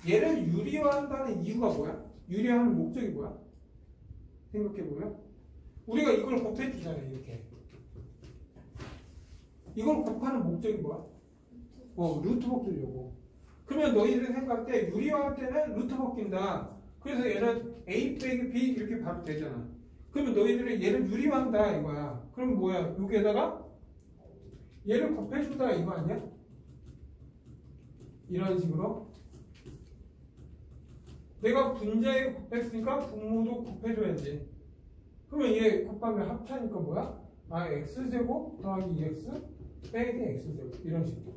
얘를 유리화한다는 이유가 뭐야? 유리화하는 목적이 뭐야? 생각해보면 우리가 이걸 곱해주잖아. 이렇게 이걸 곱하는 목적이 뭐야? 루트 벗기려고. 그러면 너희들 생각할 때 유리화할 때는 루트 벗긴다. 그래서 얘는 A 빼기 B 이렇게 바로 되잖아. 그러면 너희들은 얘를 유리화한다 이거야. 그럼 뭐야? 여기에다가 얘를 곱해준다 이거 아니야? 이런 식으로 내가 분자에 곱했으니까 분모도 곱해줘야지. 그러면 얘 곱하면 합차니까 뭐야? x제곱 더하기 2x 빼기 x제곱 이런 식으로.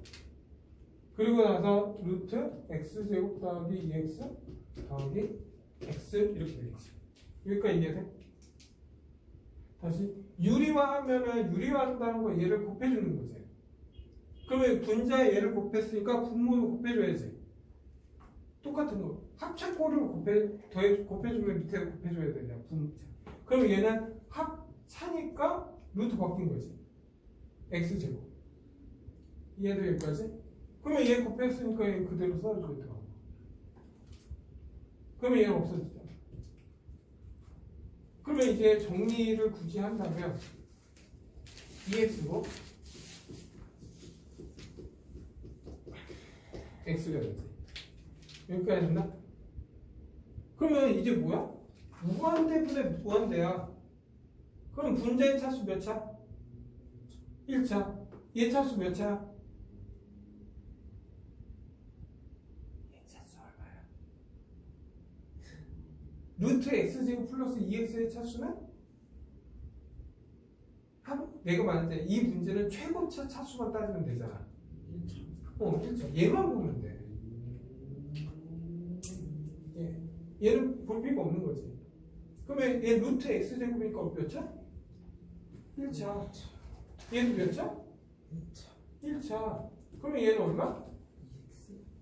그리고 나서 루트 x제곱 더하기 2x 더하기 x 이렇게 되겠지. 여기까지 이해돼? 다시 유리화하면은 유리화한다는 건 얘를 곱해주는 거지. 그러면 분자에 얘를 곱했으니까 분모도 곱해줘야지. 똑같은 거. 합차꼴을 곱해주면 밑에 곱해줘야 되냐. 분자. 그럼 얘는 합차니까 루트 바뀐 거지. x제곱. 이해돼 여기까지? 그러면 얘 곱했으니까 얘 그대로 써줘야 돼. 그러면 얘는 없어지죠. 그러면 이제 정리를 굳이 한다면 2x고 x가 되지. 여기까지 됐나? 그러면 이제 뭐야? 무한대분의 무한대야. 그럼 분자의 차수 몇 차? 1차. 얘 차수 몇 차? 얘 차수 얼마야? 루트 x제곱 플러스 2x의 차수는? 내가 말할 때 이 문제는 최고차 차수만 따지면 되잖아. 1차. 얘만 보면 돼. 얘는 볼 필요가 없는 거지. 그러면 얘 루트 x제곱이니까 몇 차? 1차. 얘는 몇 차? 1차. 그러면 얘는 얼마?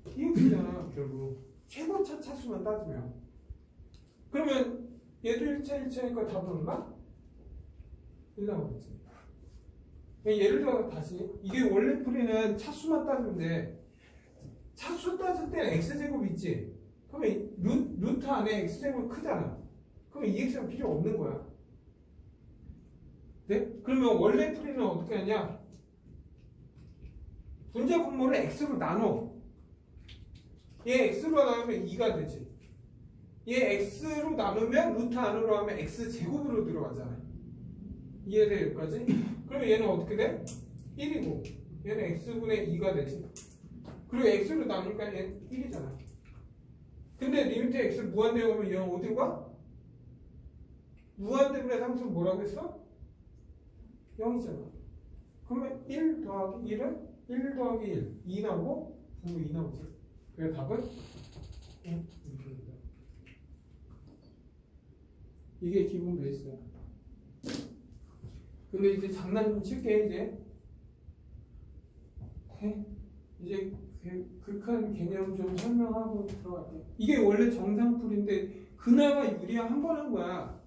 2x잖아 결국. 최고차 차수만 따지면. 그러면 얘도 1차니까 답은 얼마? 1 나오겠지. 예를 들어 다시 이게 원래 풀이는 차수만 따지면 돼. 차수 따질 때는 x제곱 있지. 그러면 루트 안에 x제곱이 크잖아. 그러면 2x가 필요 없는 거야. 네? 그러면 원래 풀이는 어떻게 하냐? 분자 분모를 x로 나눠. 얘 x로 나누면 2가 되지. 얘 x로 나누면 루트 안으로 하면 x제곱으로 들어가잖아. 이해돼 여기까지? 그러면 얘는 어떻게 돼? 1이고 얘는 x분의 2가 되지. 그리고 x로 나누니까 얘는 1이잖아. 근데 리미트 x 무한대에 오면 얘는 어디로 가? 무한대분의 상수는 뭐라고 했어? 0이잖아. 그러면 1 더하기 1은 1 더하기 1 2 나오고 분모 2 나오지. 그래서 답은 1. 이게 기본 베이스야. 근데 이제 장난 좀 칠게 이제 극한 개념 좀 설명하고 들어갈게. 이게 원래 정상풀인데 그나마 유리화 한 번 한 거야.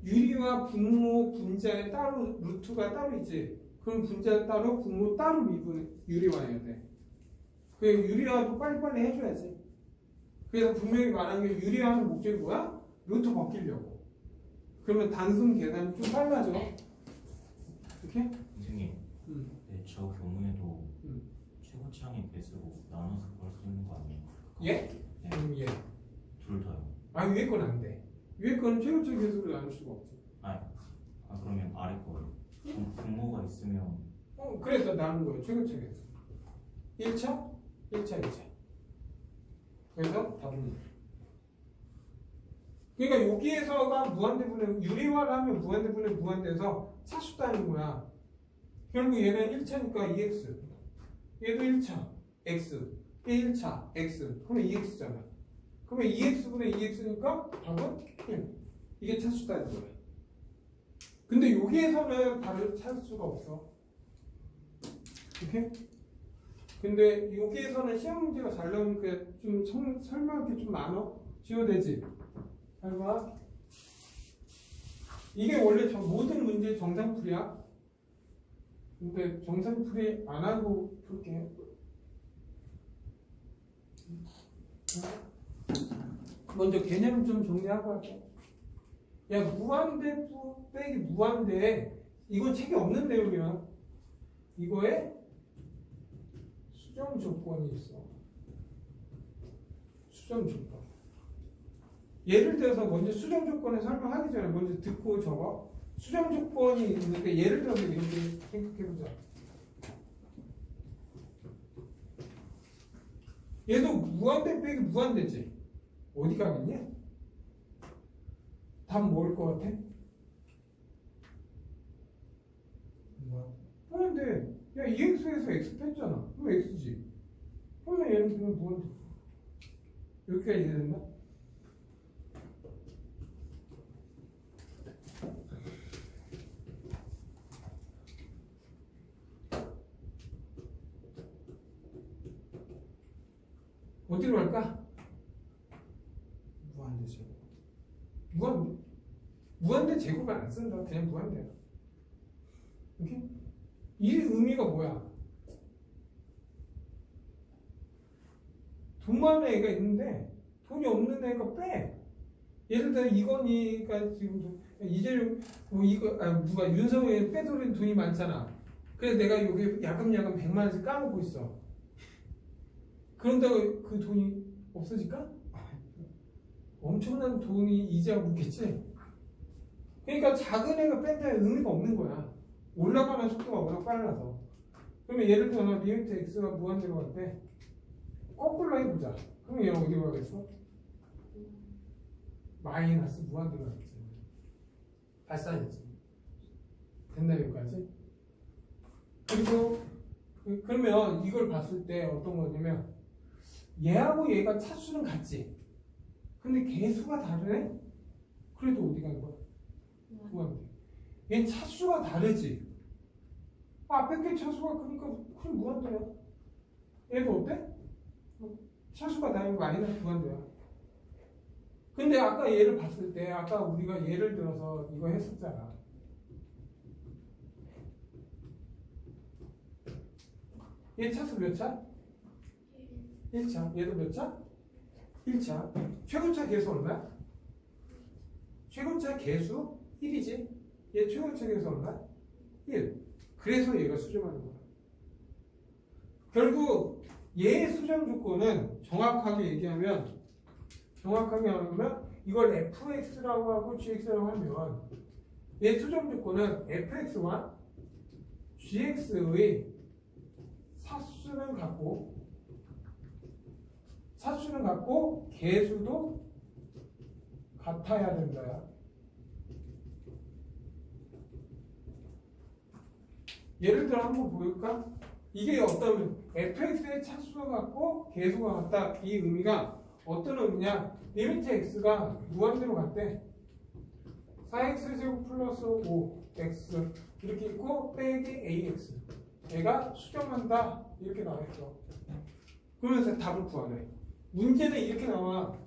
유리화 분모 분자에 따로 루트가 따로 있지. 그럼 분자 따로 분모 따로 미분 유리화해야 돼. 그 유리화도 빨리빨리 해줘야지. 그래서 분명히 말한 게 유리화하는 목적이 뭐야? 루트 벗기려고. 그러면 단순 계산이 좀 빨라져. 이렇게? 선생님, 네, 저 경우에도 최고차 최고창의 개수로 나눠서 구할 수 있는 거 아니에요? 예? 네. 예. 둘 다요. 아 위에 건 안 돼. 위에 거는 최고차 개수로 나눌 수가 없지. 그러면 아래 거요. 분모가 있으면 그래서 나눈 거예요. 최고차 개수. 1차, 1차, 2차. 그래서 답은 그러니까 여기에서가 무한대분의 유리화를 하면 무한대분의 무한대에서 차수 따는 거야. 결국 얘는 1차니까 2x. 얘도 1차 x. 얘 1차 x. 그러면 2x잖아. 그러면 2x분의 2x니까 답은 1. 이게 차수 따는 거야. 근데 여기에서는 바로 찾을 수가 없어. 이렇게? 근데 여기에서는 시험 문제가 잘 나오니까 좀 설명할 게 좀 많어? 지워되지? 잘 봐. 이게 원래 모든 문제 정상풀이야. 근데 정상풀이 안 하고 풀게. 먼저 개념 좀 정리하고 할게. 야, 무한대 빼기 무한대. 이건 책에 없는 내용이야. 이거에 수정 조건이 있어. 수정 조건. 예를 들어서 먼저 수정 조건을 설명하기 전에 먼저 듣고 적어. 수정 조건이 있는데 예를 들어서 이렇게 생각해보자. 얘도 무한대 빼기 무한대지. 어디 가겠냐? 답 뭐일 것 같아? 무한대. 야, 2x에서 x 뺐잖아. 그럼 x지. 그러면 얘는 그냥 무한대. 여기까지 이해됐나? 어디로 갈까? 무한대 제곱. 무한대 제곱을 안 쓴다. 그냥 무한대야. 이렇게? 이 의미가 뭐야? 돈 많은 애가 있는데 돈이 없는 애가 빼. 예를 들어 이건희가 지금 이재용 누가 윤석열이 빼돌린 돈이 많잖아. 그래서 내가 여기 야금야금 100만 원씩 까먹고 있어. 그런다고 그 돈이 없어질까? 엄청난 돈이 이자가 붙겠지. 그러니까 작은 애가 뺀다는 의미가 없는 거야. 올라가는 속도가 워낙 빨라서. 그러면 예를 들어 리미트 x가 무한대로 갈 때 거꾸로 해보자. 그럼 얘 어디로 가겠어? 마이너스 무한대로 가겠지. 발산이지. 됐나 여기까지? 그리고 그러면 이걸 봤을 때 어떤 거냐면 얘하고 얘가 차수는 같지. 근데 개수가 다르네? 그래도 어디 가는 거야? 무한대. 얘는 차수가 다르지. 앞에 게 차수가 그러니까 그럼 무한대야. 얘도 어때? 차수가 다르고 마이너스 무한대야. 근데 아까 얘를 봤을 때 아까 우리가 예를 들어서 이거 했었잖아. 얘 차수 몇 차? 1차. 얘도 몇 차? 1차. 최고차 개수 얼마야? 최고차 개수 1이지? 얘 최고차 개수 얼마야? 1. 그래서 얘가 수렴하는 거야. 결국 얘의 수렴 조건은 정확하게 얘기하면 이걸 fx라고 하고 gx라고 하면 얘 수렴 조건은 fx와 gx의 사수는 같고 개수도 같아야 된다. 예를 들어 한번 보일까? 이게 어떤 fx의 차수가 같고 개수가 같다. 이 의미가 어떤 의미냐? 리미트 x가 무한대로 갔대. 4x제곱 플러스 5x 이렇게 있고 빼기 ax 얘가 수렴한다. 이렇게 나와있어. 그러면서 답을 구하래. 문제는 이렇게 나와.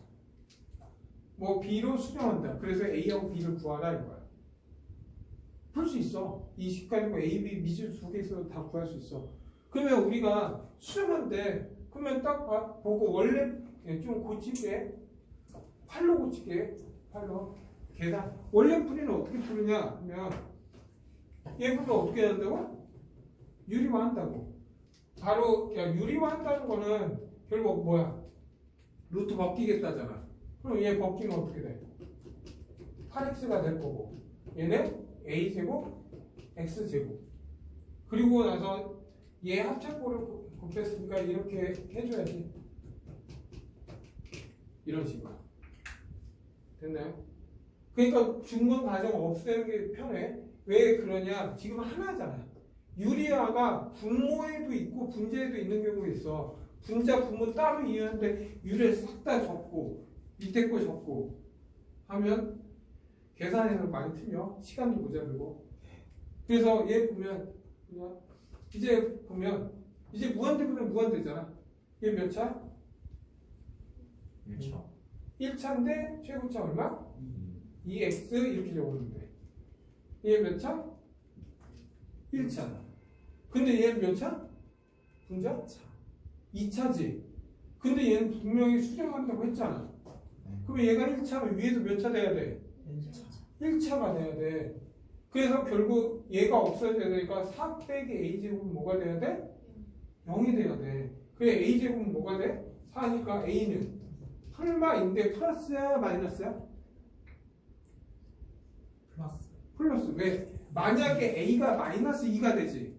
뭐 b로 수렴한다. 그래서 a하고 b를 구하라 이거야. 풀 수 있어. 이 식 가지고 a, b 미지수 두 개 있어도 다 구할 수 있어. 그러면 우리가 수렴한데 그러면 딱 보고 원래 좀 고치게 팔로 고치게 팔로 계산 원래 풀이는 어떻게 푸느냐 하면 얘 풀을 어떻게 한다고? 유리화 한다고. 바로 야, 유리화 한다는 거는 결국 뭐야? 루트 벗기겠다잖아. 그럼 얘 벗기면 어떻게 돼? 8x가 될 거고 얘는 a제곱 x제곱 그리고 나서 얘 합창고를 곱했으니까 이렇게 해줘야지. 이런 식으로 됐나요? 그러니까 중간 과정 없애는 게 편해. 왜 그러냐? 지금 하나잖아. 유리화가 분모에도 있고 분자에도 있는 경우가 있어. 분자 분모 따로 이해하는데 유리를 싹 다 적고 밑에 거 적고 하면 계산에는 많이 틀려. 시간도 모자르고. 그래서 얘 보면 그냥 이제 보면 이제 무한대분은 무한대잖아. 얘 몇 차? 1차 1차인데 최고차 얼마? 2x 이렇게 적었는데 얘 몇 차? 1차. 근데 얘는 몇 차? 분자? 2차지. 근데 얘는 분명히 수렴한다고 했잖아. 그럼 얘가 1차면 위에도 몇 차 돼야 돼? 1차가 돼야 돼. 그래서 결국 얘가 없어져야 되니까 4 빼기 a제곱은 뭐가 돼야 돼? 0이 돼야 돼. 그래 a제곱은 뭐가 돼? 4니까 a는 풀마인데 플러스야 마이너스야? 플러스. 왜? 만약에 a가 마이너스 2가 되지.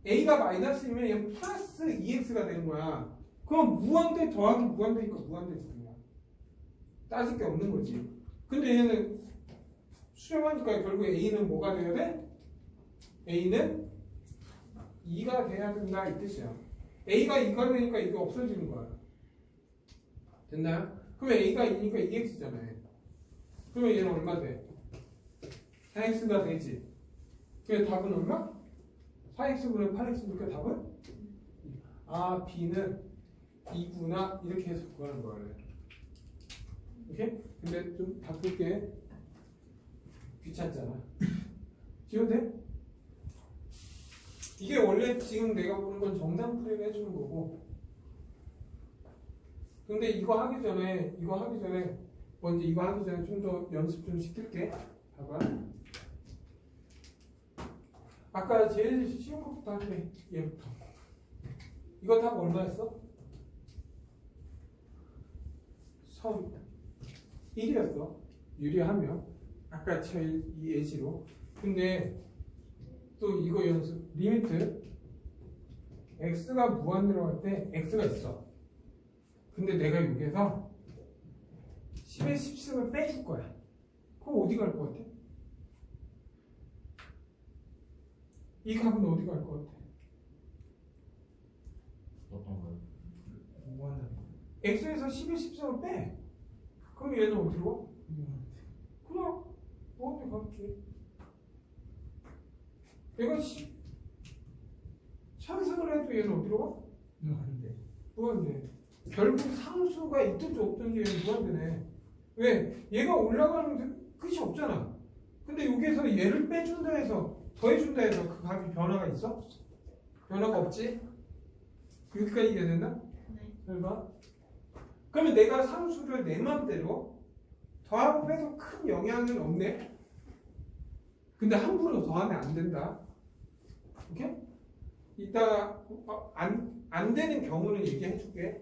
a가 마이너스이면 얘는 플러스 2x가 되는 거야. 그럼 무한대 더하기 무한대니까 무한대지 그냥. 따질 게 없는 거지. 근데 얘는 수렴하니까 결국 a는 뭐가 돼야 돼? a는 2가 돼야 된다 이 뜻이야. a가 2가 되니까 이게 없어지는 거야. 됐나요? 그러면 a가 2니까 2x잖아요. 그러면 얘는 얼마 돼? 4x가 되지. 그래 답은 얼마? 4x분의 8x니까 답은? 아 b는 2구나 이렇게 해서 구하는 거예요. 오케이? 근데 좀 바꿀게. 귀찮잖아. 지워도 돼? 이게 원래 지금 내가 보는 건 정상풀이를 해주는 거고. 근데 이거 하기 전에 먼저 이거 하기 전에 좀 더 연습 좀 시킬게. 봐봐. 아까 제일 쉬운 것부터 할게. 얘부터. 이거 답 얼마였어? 선 1이었어. 유리하면. 아까 제일 이 예시로. 근데 또 이거 연습. 리미트. x가 무한대로 갈 때 x가 있어. 근데 내가 여기에서 10의 10승을 빼줄 거야. 그럼 어디 갈 것 같아? 이 값은 어디 갈 것 같아? 어떤 거요? x에서 10의 10승을 빼. 그럼 얘는 어디로 가? 그냥 무한대 가겠지. 내가 찬성을 해도 얘는 어디로 가? 무한대. 결국 상수가 있든지 없든지 얘는 무한대네. 왜? 얘가 올라가는 끝이 없잖아. 근데 여기에서 얘를 빼준다 해서 더해준다 해서 그 값이 변화가 있어? 변화가 없지? 여기까지 이해됐나? 잘 봐. 그러면 내가 상수를 내 맘대로 더하고 빼도 큰 영향은 없네. 근데 함부로 더하면 안 된다. 오케이? 이따가 안 되는 경우는 얘기해 줄게.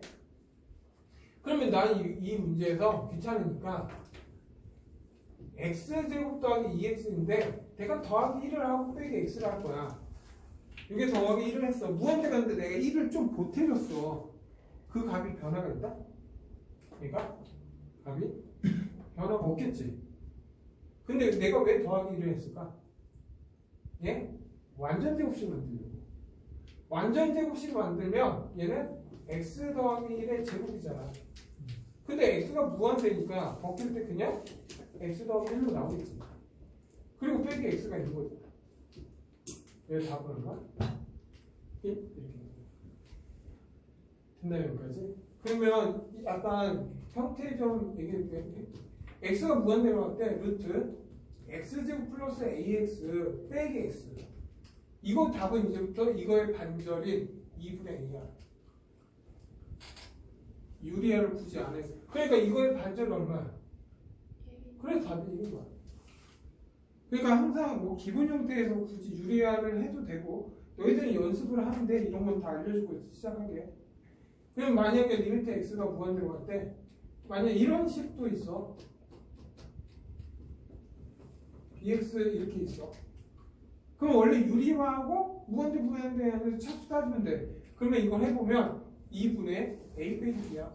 그러면 난 이 문제에서 귀찮으니까 x제곱 더하기 2x인데 내가 더하기 1을 하고 빼기 x를 할 거야. 이게 더하기 1을 했어. 무한대 갔는데 내가 1을 좀 보태줬어. 그 값이 변화가 있다? 그러니까 값이 변화가 없겠지. 근데 내가 왜 더하기 1을 했을까? 예? 완전제곱식 만들려고. 완전제곱식 만들면 얘는 x 더하기 1의 제곱이잖아. 근데 x가 무한대니까 벗길 때 그냥 x 더하기 1로 나오겠지. 그리고 빼기 x가 있는 거지. 왜 답은 얼마? 1? 이렇게 됐나요 여기까지? 그러면 약간 형태 좀 얘기해볼게. x가 무한대로 할 때 루트 x제곱 플러스 ax 빼기 x. 이거 답은 이제부터 이거의 반절인 2분의 a야. 유리화를 굳이 안 해서. 그러니까 이거의 반절은 얼마야? 그래서 답이 이긴 거야. 그러니까 항상 뭐 기본 형태에서 굳이 유리화를 해도 되고 너희들이 연습을 하는데 이런 건 다 알려주고 시작하게. 그럼 만약에 리미트 x가 무한대로 갈 때 만약 이런 식도 있어. bx 이렇게 있어. 그럼 원래 유리화하고 무한대 하면서 차수 따지면 돼. 그러면 이걸 해보면 2분의 a 빼기 b야.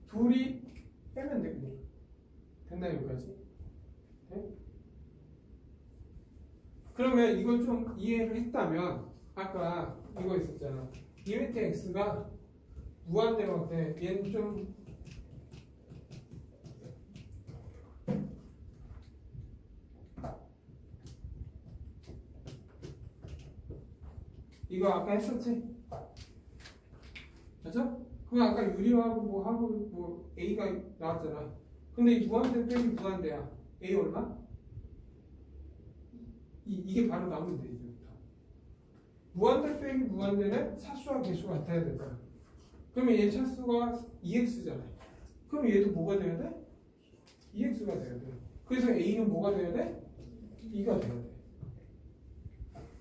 둘이 빼면 돼. 그냥. 됐나 여기까지? 네? 그러면 이걸 좀 이해를 했다면 아까 이거 있었잖아. 리미트 x가 무한대로 갈 때 얘는 좀 이거 아까 했었지? 맞죠? 그럼 아까 유리하고 뭐 하고 뭐 a가 나왔잖아. 근데 이 무한대 빼기 무한대야. a 얼마? 이게 바로 나오면 돼 이제부터. 무한대 빼기 무한대는 차수와 개수가 같아야 되잖아. 그러면 얘 차수가 2x잖아. 그럼 얘도 뭐가 돼야 돼? 2x가 돼야 돼. 그래서 a는 뭐가 돼야 돼? 2가 돼야 돼.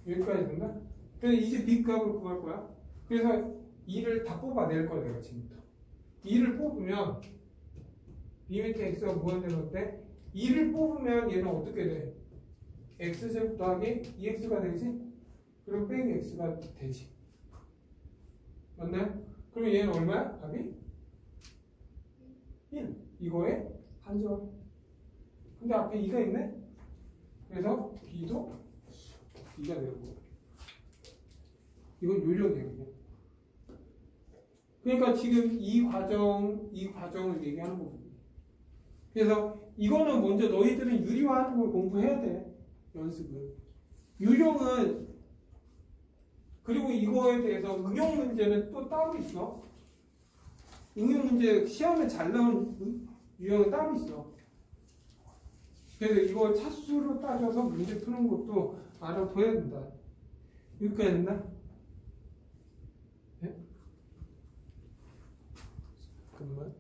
여기까지 됐나? 그래서 이제 b 값을 구할 거야. 그래서 2를 다 뽑아낼 거야 내가 지금부터. 2를 뽑으면 리미트 x가 무한대로 때 2를 뽑으면 얘는 어떻게 돼? x제곱 더하기 2x가 되지? 그리고 빼기 x가 되지. 맞나요? 그러면 얘는 얼마야? 답이? 1. 이거에 한점. 근데 앞에 2가 있네? 그래서 b도 2가 되는 거야. 이건 요령이에요. 그냥. 그러니까 지금 이 과정을 얘기하는 거거든요. 그래서 이거는 먼저 너희들은 유리화하는 걸 공부해야 돼. 연습을. 유형은 그리고 이거에 대해서 응용 문제는 또 따로 있어. 응용 문제 시험에 잘 나오는 유형은 따로 있어. 그래서 이거 차수로 따져서 문제 푸는 것도 알아둬야 된다. 여기까지 됐나? 네? 잠깐만.